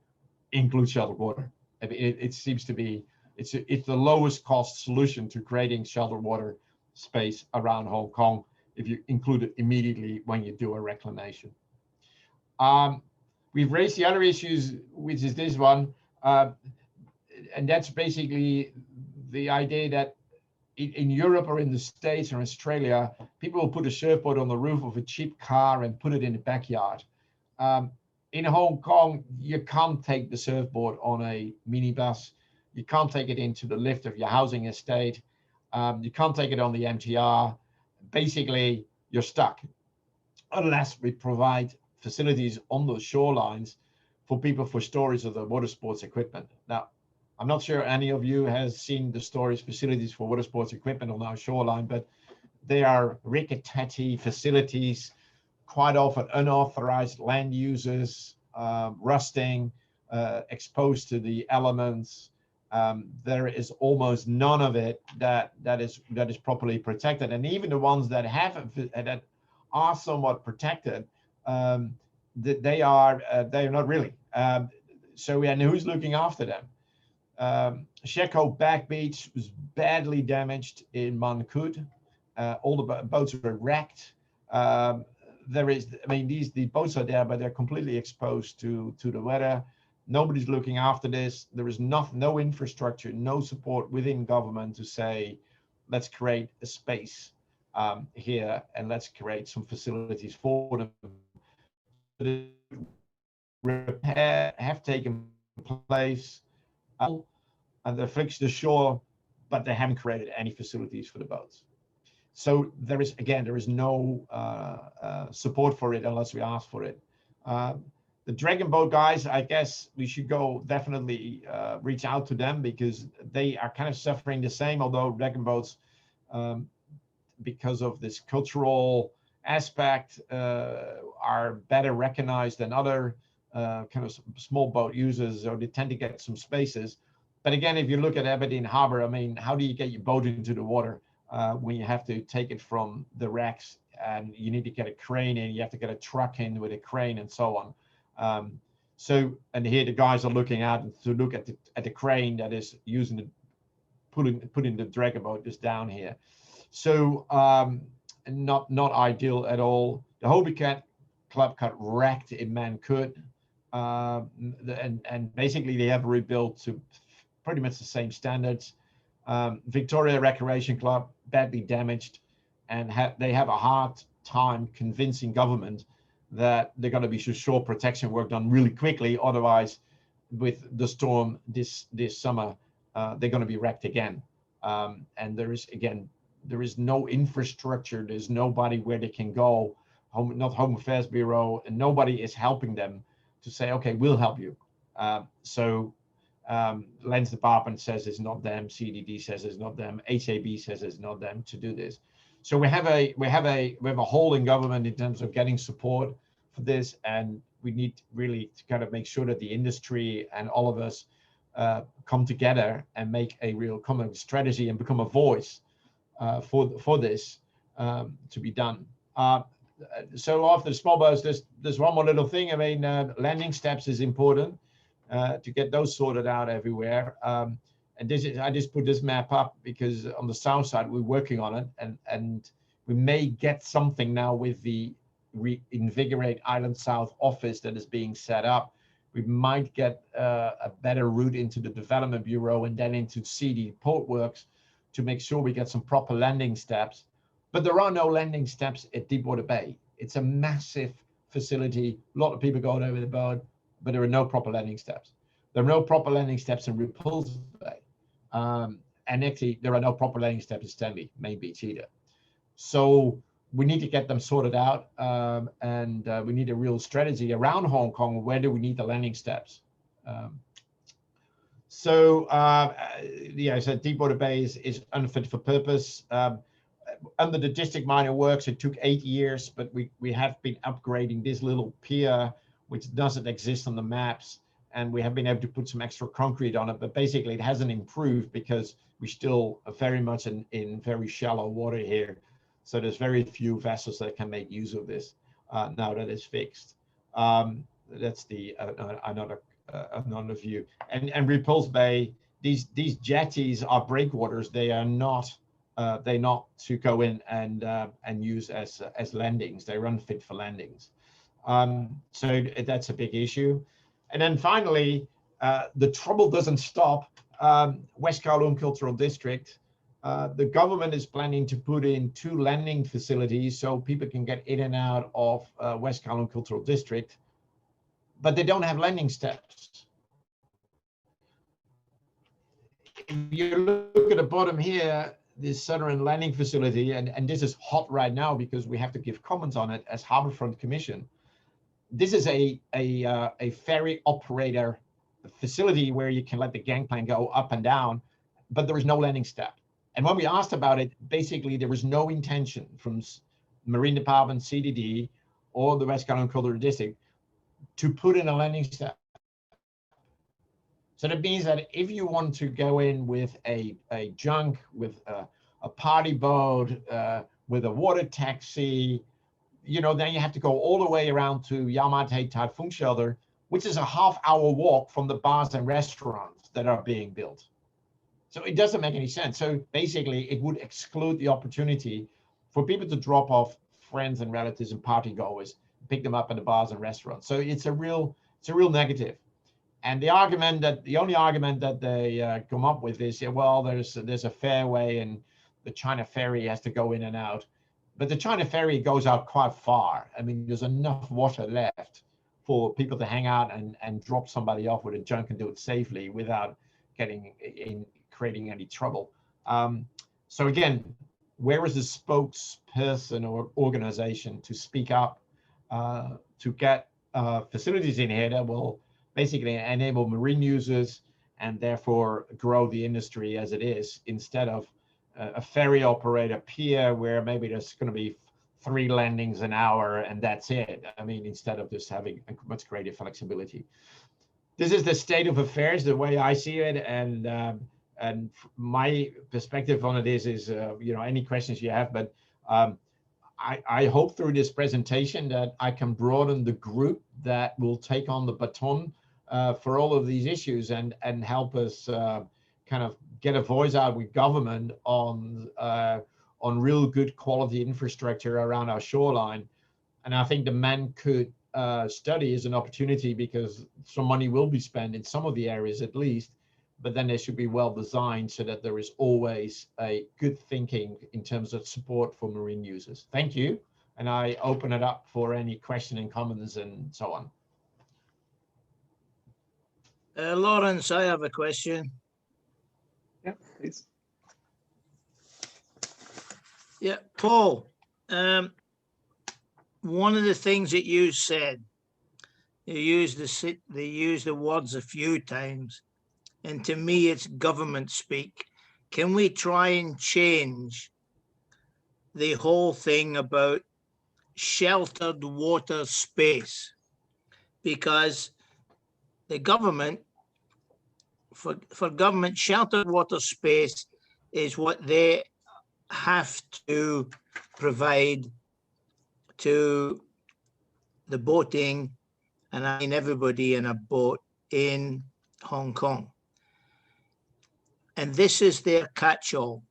include sheltered water. I mean, it seems to be, it's the lowest cost solution to creating sheltered water space around Hong Kong, if you include it immediately when you do a reclamation. We've raised the other issues, which is this one, and that's basically the idea that in Europe or in the States or Australia, people will put a surfboard on the roof of a cheap car and put it in the backyard. In Hong Kong, you can't take the surfboard on a minibus. You can't take it into the lift of your housing estate. You can't take it on the MTR. Basically, you're stuck unless we provide facilities on those shorelines for people for storage of the water sports equipment. Now, I'm not sure any of you has seen the storage facilities for water sports equipment on our shoreline, but they are rickety facilities, quite often unauthorized land users, rusting, exposed to the elements. There is almost none of it that is properly protected, and even the ones that that are somewhat protected, they are not really. And who's looking after them? Sheko Back Beach was badly damaged in Mangkhut. All the boats were wrecked. The boats are there, but they're completely exposed to the weather. Nobody's looking after this. There is no infrastructure, no support within government to say, let's create a space here and let's create some facilities for them. The repair have taken place and they fixed the shore, but they haven't created any facilities for the boats. So there is no support for it unless we ask for it. The Dragon Boat guys, I guess we should go definitely reach out to them, because they are kind of suffering the same, although Dragon Boats, because of this cultural aspect, are better recognized than other kind of small boat users, or they tend to get some spaces. But again, if you look at Aberdeen Harbour, I mean, how do you get your boat into the water when you have to take it from the wrecks, and you need to get a crane in, you have to get a truck in with a crane and so on. And here the guys are looking at the crane that is using putting the Dragon Boat just down here. So not ideal at all. The Hobie Club got wrecked in Mangkhut, and basically they have rebuilt to pretty much the same standards. Victoria Recreation Club badly damaged, and they have a hard time convincing government that they're going to be shore protection work done really quickly. Otherwise, with the storm this summer, they're going to be wrecked again. And there is no infrastructure. There's nobody where they can go. Not Home Affairs Bureau, and nobody is helping them to say, okay, we'll help you. Lands Department says it's not them. CDD says it's not them. HAB says it's not them to do this. So we have a hole in government in terms of getting support for this, and we need really to kind of make sure that the industry and all of us come together and make a real common strategy and become a voice for this to be done. So after the small boats, there's one more little thing. I mean, landing steps is important to get those sorted out everywhere. And I just put this map up because on the south side we're working on it, and we may get something now with the Reinvigorate Island South office that is being set up. We might get a better route into the Development Bureau and then into CD Port Works to make sure we get some proper landing steps. But there are no landing steps at Deepwater Bay. It's a massive facility. A lot of people going over the boat, but there are no proper landing steps. There are no proper landing steps in Repulse Bay. And actually, there are no proper landing steps in Stanley Main Beach either. So we need to get them sorted out, and we need a real strategy around Hong Kong. Where do we need the landing steps? Yeah, I said Deepwater Bay is unfit for purpose. Under the district minor works, it took 8 years, but we have been upgrading this little pier, which doesn't exist on the maps, and we have been able to put some extra concrete on it, but basically it hasn't improved because we're still very much in very shallow water here. So there's very few vessels that can make use of this now that it's fixed. That's the another view. And Repulse Bay, these jetties are breakwaters. They're not to go in and use as landings. They're unfit for landings. So that's a big issue. And then finally, the trouble doesn't stop. West Kowloon Cultural District, the government is planning to put in 2 landing facilities so people can get in and out of West Kowloon Cultural District, but they don't have landing steps. If you look at the bottom here, this southern landing facility, and this is hot right now because we have to give comments on it as Harbourfront Commission. This is a ferry operator facility where you can let the gangplank go up and down, but there is no landing step. And when we asked about it, basically there was no intention from Marine Department, CDD, or the West Kowloon Cultural District to put in a landing step. So that means that if you want to go in with a junk, with a party boat, with a water taxi, you know, then you have to go all the way around to Yamate Typhoon Shelter, which is a half-hour walk from the bars and restaurants that are being built. So it doesn't make any sense. So basically, it would exclude the opportunity for people to drop off friends and relatives and party goers, pick them up at the bars and restaurants. So it's a real negative. And the only argument that they come up with is, yeah, well, there's a fairway and the China Ferry has to go in and out. But the China Ferry goes out quite far. I mean, there's enough water left for people to hang out and drop somebody off with a junk and do it safely without creating any trouble. So again, where is the spokesperson or organization to speak up to get facilities in here that will basically enable marine users and therefore grow the industry as it is, instead of a ferry operator pier where maybe there's going to be 3 landings an hour and that's it. I mean, instead of just having a much greater flexibility. This is the state of affairs, the way I see it, and my perspective on it is you know, any questions you have, but I hope through this presentation that I can broaden the group that will take on the baton for all of these issues and help us kind of get a voice out with government on on real good quality infrastructure around our shoreline. And I think the Mangkhut study is an opportunity, because some money will be spent in some of the areas at least, but then they should be well designed so that there is always a good thinking in terms of support for marine users. Thank you. And I open it up for any question and comments and so on. Lawrence, I have a question. Yeah, please. Yeah, Paul, one of the things that you said, you used the words a few times, and to me it's government speak. Can we try and change the whole thing about sheltered water space? Because the government, for government, sheltered water space is what they have to provide to the boating, and I mean everybody in a boat in Hong Kong. And this is their catch-all,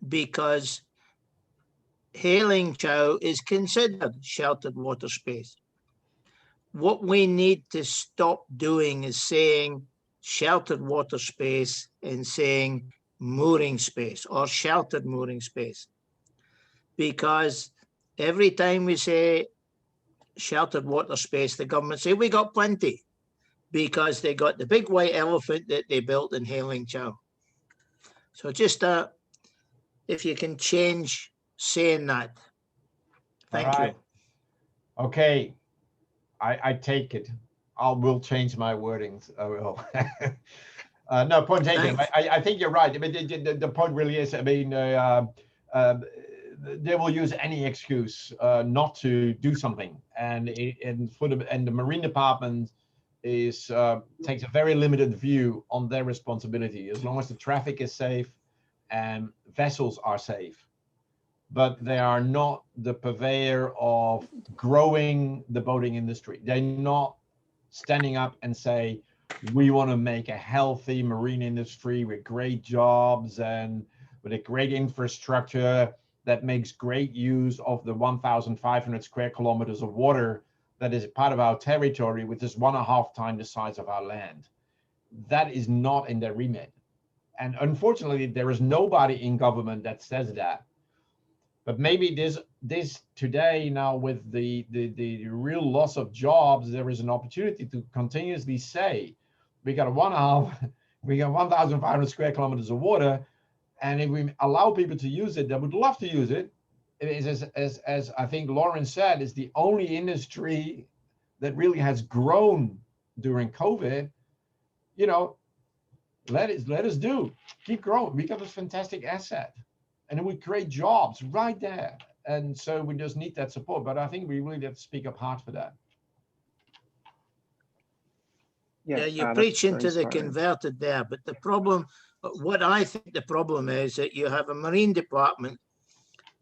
because Hailing Chow is considered sheltered water space. What we need to stop doing is saying sheltered water space and saying mooring space or sheltered mooring space. Because every time we say sheltered water space, the government say we got plenty, because they got the big white elephant that they built in Hailing Chow. So just if you can change saying that. Thank you. Okay, I take it. Will change my wordings. I will. No, point taken. I think you're right. I mean, the point really is, I mean, they will use any excuse not to do something, and the Marine Department takes a very limited view on their responsibility, as long as the traffic is safe and vessels are safe. But they are not the purveyor of growing the boating industry. They're not standing up and say, we want to make a healthy marine industry with great jobs and with a great infrastructure that makes great use of the 1,500 square kilometers of water that is part of our territory, which is 1.5 times the size of our land. That is not in their remit. And unfortunately, there is nobody in government that says that. But maybe this today, now with the real loss of jobs, there is an opportunity to continuously say, we got 1,500 square kilometers of water, and if we allow people to use it, they would love to use it. It is, as I think Lauren said, is the only industry that really has grown during COVID. You know, let us keep growing. We got this fantastic asset, and it would create jobs right there. And so we just need that support. But I think we really have to speak up hard for that. Yeah, you're preaching to the converted there. But the problem, what I think the problem is, that you have a Marine Department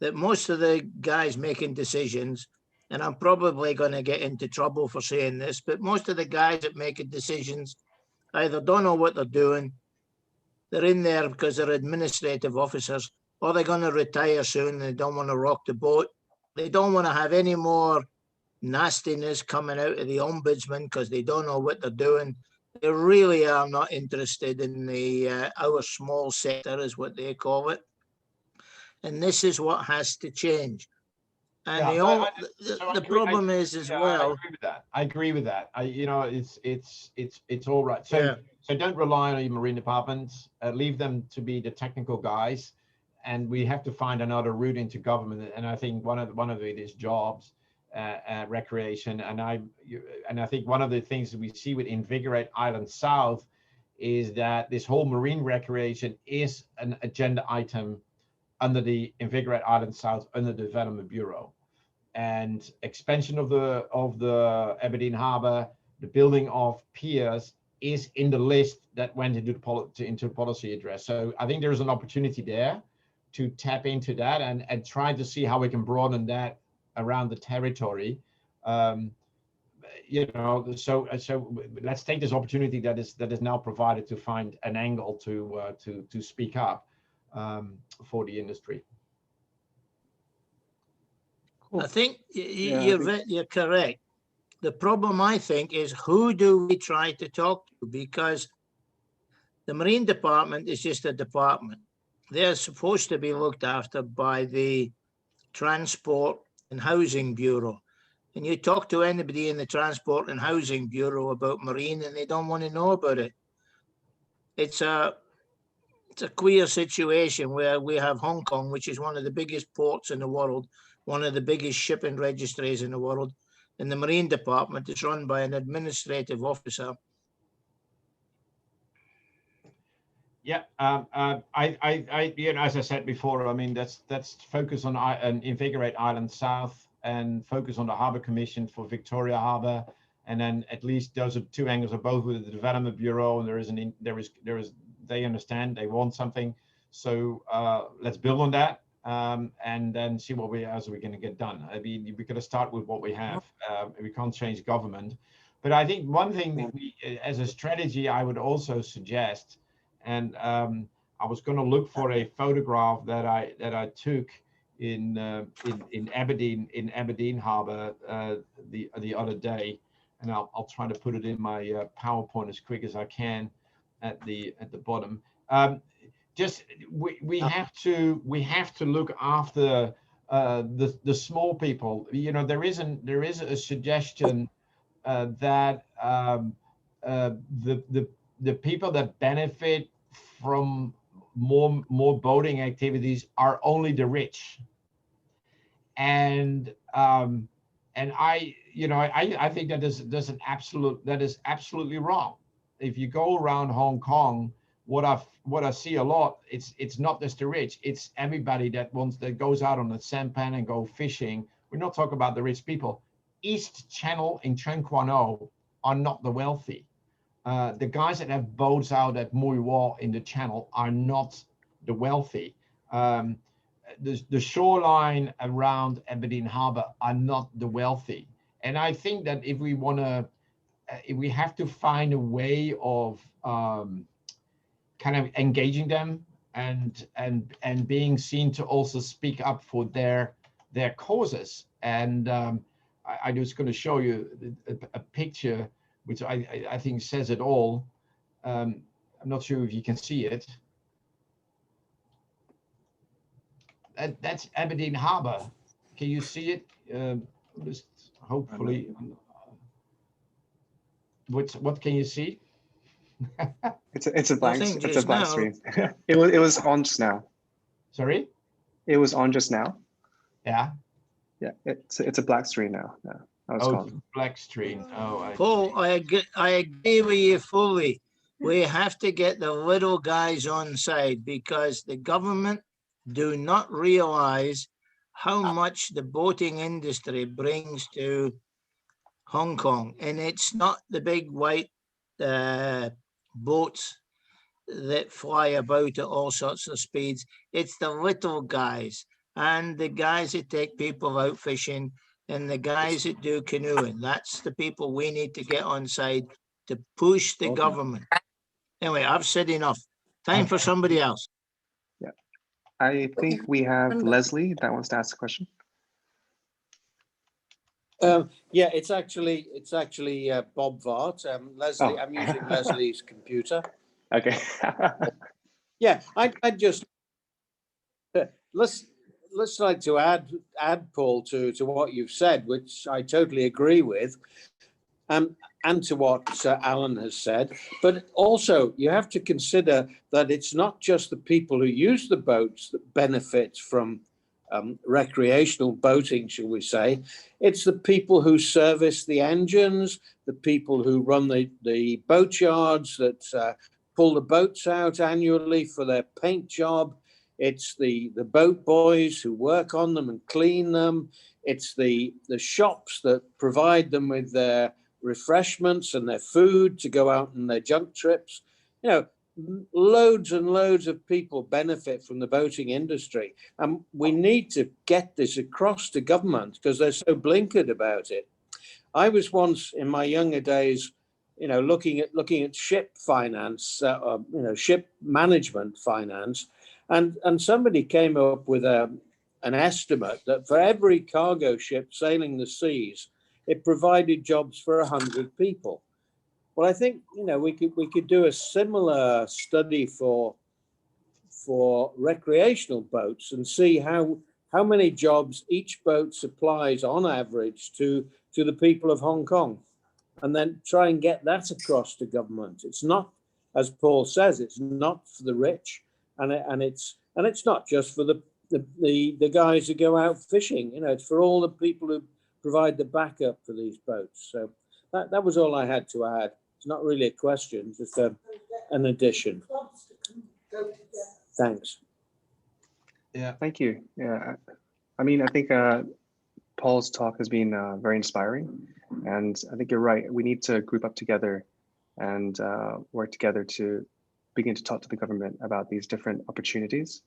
that most of the guys making decisions, and I'm probably going to get into trouble for saying this, but most of the guys that make decisions either don't know what they're doing, they're in there because they're administrative officers, or they're going to retire soon and they don't want to rock the boat. They don't want to have any more nastiness coming out of the ombudsman because they don't know what they're doing. They really are not interested in the our small sector, is what they call it. And this is what has to change. And the problem is as well. I agree with that. You know, it's all right. So don't rely on your Marine departments. Leave them to be the technical guys, and we have to find another route into government. And I think one of it is jobs, recreation, and I think one of the things that we see with Invigorate Island South is that this whole marine recreation is an agenda item under the Invigorate Island South under the Development Bureau, and expansion of the Aberdeen Harbour, the building of piers is in the list that went into the policy address. So I think there's an opportunity there to tap into that and try to see how we can broaden that around the territory. You know, so let's take this opportunity that is now provided to find an angle to speak up for the industry. I think you're correct. The problem, I think, is who do we try to talk to? Because the Marine Department is just a department. They're supposed to be looked after by the Transport and Housing Bureau. And you talk to anybody in the Transport and Housing Bureau about marine and they don't want to know about it. It's a queer situation where we have Hong Kong, which is one of the biggest ports in the world, one of the biggest shipping registries in the world, and the Marine Department is run by an administrative officer. Yeah, as I said before, I mean, that's focus on and invigorate Island South and focus on the Harbour Commission for Victoria Harbour, and then at least those are two angles of both with the Development Bureau, and there is they understand, they want something, so let's build on that and then see what else we're going to get done. I mean, we got to start with what we have. We can't change government, but I think one thing that we, as a strategy, I would also suggest. And I was going to look for a photograph that I took in Aberdeen Harbour the other day, and I'll try to put it in my PowerPoint as quick as I can at the bottom. We have to look after the small people. You know, there is a suggestion that the people that benefit from more boating activities are only the rich, and I think that is absolutely wrong. If you go around Hong Kong, what I see a lot, it's not just the rich, it's everybody that goes out on the sampan and go fishing. We're not talking about the rich people. East Channel in Tseung Kwan O are not the wealthy. The guys that have boats out at Mui Wo in the channel are not the wealthy. The shoreline around Aberdeen Harbour are not the wealthy. And I think that if we have to find a way of kind of engaging them and being seen to also speak up for their causes. And I'm just going to show you a picture which I think says it all. I'm not sure if you can see it. That's Aberdeen Harbour. Can you see it? Just hopefully. What can you see? It's a blank screen. It was on just now. Sorry? It was on just now. Yeah. Yeah. It's a black screen now. Yeah. Black screen. Oh, Paul, I agree with you fully. We have to get the little guys on side because the government do not realize how much the boating industry brings to Hong Kong. And it's not the big white boats that fly about at all sorts of speeds. It's the little guys and the guys that take people out fishing and the guys that do canoeing. That's the people we need to get on side to push the government. Anyway, I've said enough. Time for somebody else. Yeah, I think we have Leslie that wants to ask a question. Yeah, it's actually Bob Vart. Leslie, I'm using Leslie's computer. Okay. Yeah, I just let's like to add Paul to what you've said, which I totally agree with, and to what Alan has said. But also you have to consider that it's not just the people who use the boats that benefit from recreational boating, shall we say. It's the people who service the engines, the people who run the boat yards that pull the boats out annually for their paint job. It's the boat boys who work on them and clean them. It's the shops that provide them with their refreshments and their food to go out on their junk trips. You know, loads and loads of people benefit from the boating industry. And we need to get this across to government because they're so blinkered about it. I was once in my younger days, you know, looking at ship finance, ship management finance. And somebody came up with a an estimate that for every cargo ship sailing the seas, it provided jobs for 100 people. Well, I think, you know, we could do a similar study for recreational boats and see how many jobs each boat supplies on average to the people of Hong Kong, and then try and get that across to government. It's not, as Paul says, it's not for the rich, and it's not just for the guys who go out fishing. You know, it's for all the people who provide the backup for these boats. So that was all I had to add. It's not really a question, just an addition. Thanks. Yeah, thank you. Yeah, I mean, I think Paul's talk has been very inspiring, and I think you're right. We need to group up together and work together to begin to talk to the government about these different opportunities.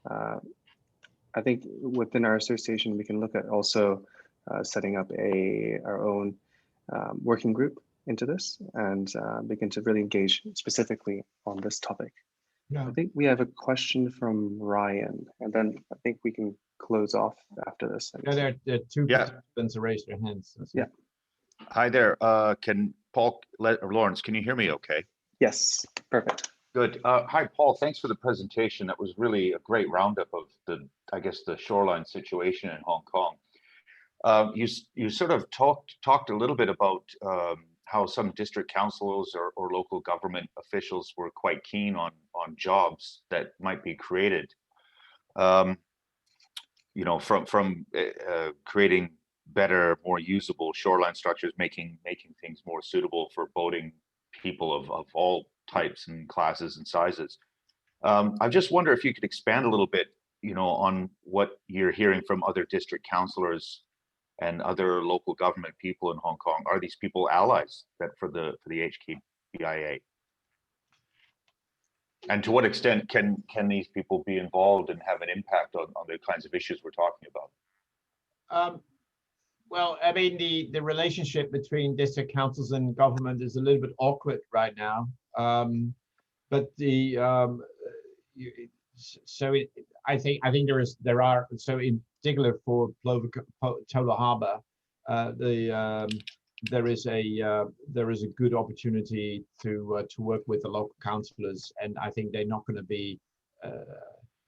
I think within our association, we can look at also setting up our own working group into this and begin to really engage specifically on this topic. Yeah. I think we have a question from Ryan, and then I think we can close off after this. Yeah, there are two participants who raised their hands. Yeah. Hi there. Can Paul, Lawrence, can you hear me okay? Yes, perfect. Good. Hi, Paul. Thanks for the presentation. That was really a great roundup of the shoreline situation in Hong Kong. You sort of talked a little bit about how some district councillors or local government officials were quite keen on jobs that might be created. You know, from creating better, more usable shoreline structures, making things more suitable for boating people of all types and classes and sizes. I just wonder if you could expand a little bit, you know, on what you're hearing from other district councillors and other local government people in Hong Kong. Are these people allies for the HKBIA? And to what extent can these people be involved and have an impact on the kinds of issues we're talking about? Well, I mean, the relationship between district councils and government is a little bit awkward right now. But I think there are in particular for Tola Harbour, there is a good opportunity to work with the local councillors, and I think they're not going to be.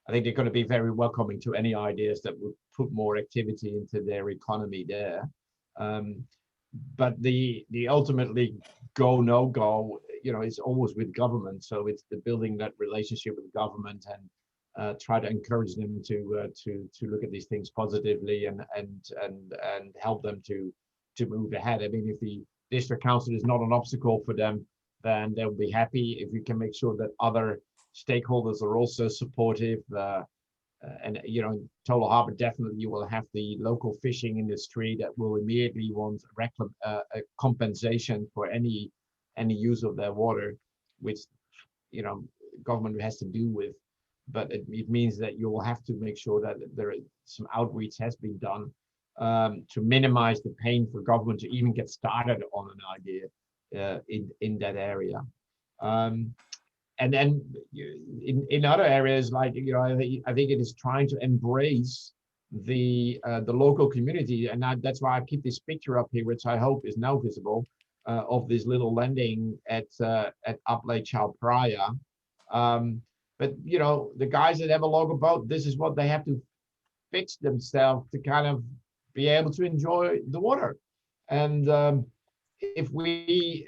I think they're going to be very welcoming to any ideas that would put more activity into their economy there. But the ultimately go no go, you know, is always with government. So it's the building that relationship with government and try to encourage them to look at these things positively and help them to move ahead. I mean, if the district council is not an obstacle for them, then they'll be happy. If you can make sure that other stakeholders are also supportive, and you know, in Tola Harbour, definitely you will have the local fishing industry that will immediately want a compensation for any use of their water, which, you know, government has to do with. But it means that you will have to make sure that there is some outreach has been done to minimize the pain for government to even get started on an idea in that area. And then in other areas, like, you know, I think it is trying to embrace the local community, and that's why I keep this picture up here, which I hope is now visible, of this little landing at Up Lake Chao Phraya. But you know, the guys that have a local boat, this is what they have to fix themselves to kind of be able to enjoy the water. And if we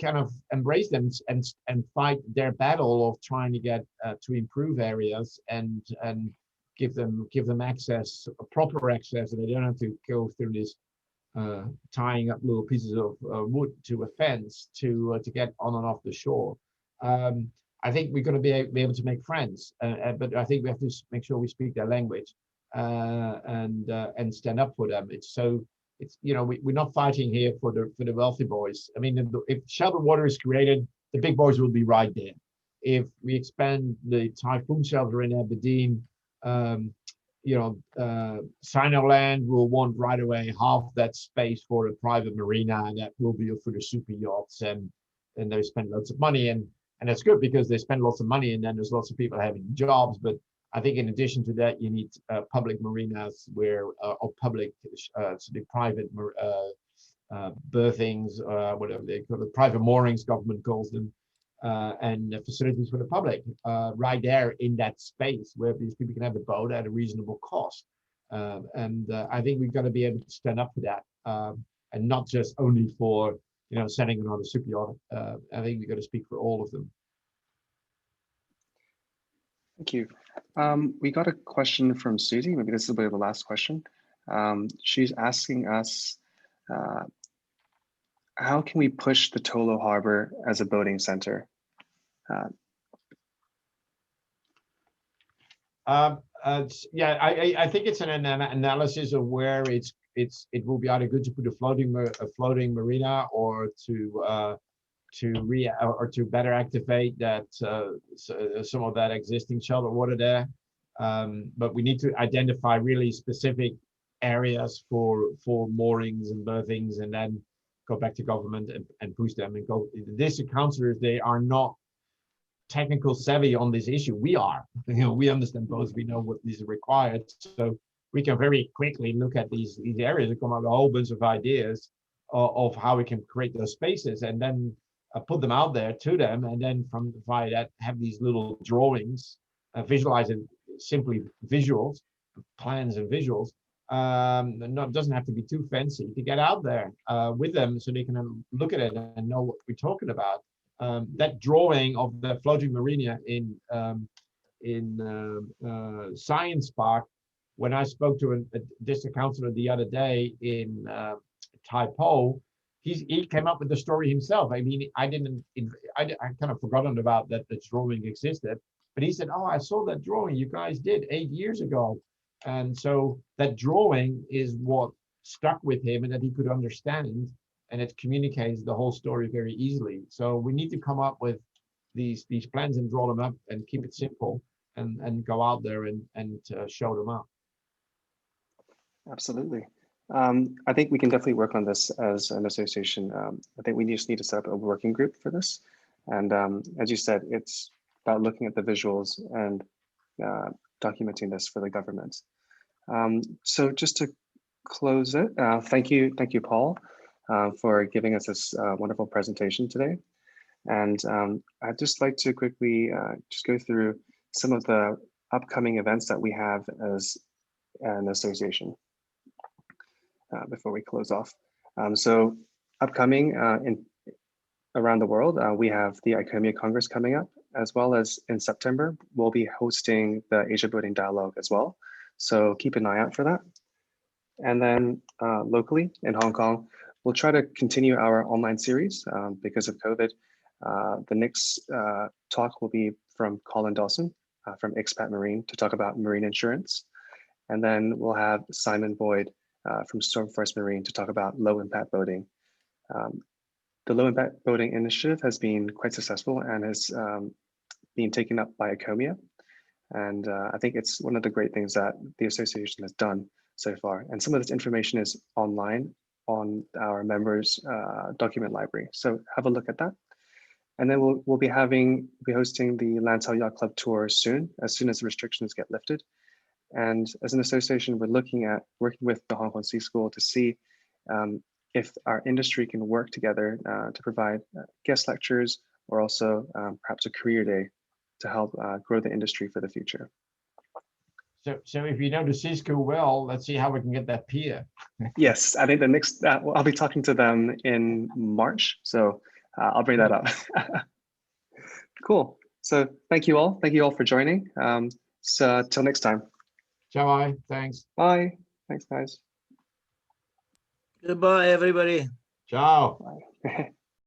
kind of embrace them and fight their battle of trying to get to improve areas and give them access, proper access, and they don't have to go through this tying up little pieces of wood to a fence to get on and off the shore. I think we're going to be able to make friends, but I think we have to make sure we speak their language and stand up for them. It's you know, we're not fighting here for the wealthy boys. I mean, if sheltered water is created, the big boys will be right there. If we expand the typhoon shelter in Aberdeen, you know, Sinoland will want right away half that space for a private marina, and that will be for the super yachts, and they spend lots of money, and that's good because they spend lots of money, and then there's lots of people having jobs. But I think in addition to that, you need public marinas where, or public, so the private berthings, whatever they call it, private moorings, government calls them, and facilities for the public, right there in that space where these people can have a boat at a reasonable cost. And I think we've got to be able to stand up for that, and not just only for, you know, sending another super yacht. I think we've got to speak for all of them. Thank you. We got a question from Susie. Maybe this is the last question. She's asking us, how can we push the Tolo Harbor as a boating center? Yeah, I think it's an analysis of where it will be either good to put a floating marina or to better activate that some of that existing shelter water there. But we need to identify really specific areas for moorings and berthings, and then go back to government and push them and go. The district councillors, they are not technical savvy on this issue. We are, you know, we understand both, we know what is required, so we can very quickly look at these areas and come up with a whole bunch of ideas of how we can create those spaces, and then put them out there to them, and then from via that have these little drawings, visualize it, simply visuals, plans and visuals. It doesn't have to be too fancy, to get out there with them so they can look at it and know what we're talking about. That drawing of the floating marina in Science Park, when I spoke to a district councillor the other day in Typhoon, he came up with the story himself. I mean, I kind of forgotten about that the drawing existed, but he said, "Oh, I saw that drawing you guys did 8 years ago," and so that drawing is what stuck with him and that he could understand, and it communicates the whole story very easily. So we need to come up with these plans and draw them up and keep it simple, and go out there and show them up. Absolutely. I think we can definitely work on this as an association. I think we just need to set up a working group for this. And as you said, it's about looking at the visuals and documenting this for the government. So just to close it, thank you, Paul, for giving us this wonderful presentation today. And I'd just like to quickly just go through some of the upcoming events that we have as an association before we close off. So upcoming around the world, we have the ICOMIA Congress coming up, as well as in September, we'll be hosting the Asia Boating Dialogue as well. So keep an eye out for that. And then locally in Hong Kong, we'll try to continue our online series because of COVID. The next talk will be from Colin Dawson from Expat Marine to talk about marine insurance. And then we'll have Simon Boyd from Stormforce Marine to talk about low impact boating. The low impact boating initiative has been quite successful and has been taken up by ICOMIA. And I think it's one of the great things that the association has done so far. And some of this information is online on our members' document library. So have a look at that. And then we'll be hosting the Lantau Yacht Club tour soon as the restrictions get lifted. And as an association, we're looking at working with the Hong Kong Sea School to see if our industry can work together to provide guest lectures or also perhaps a career day to help grow the industry for the future. So if you know the Sea School well, let's see how we can get that pier. Yes, I think the next, I'll be talking to them in March, so I'll bring that up. Cool. So thank you all for joining. So till next time. Bye. Thanks. Bye. Thanks, guys. Goodbye, everybody. Ciao. Bye.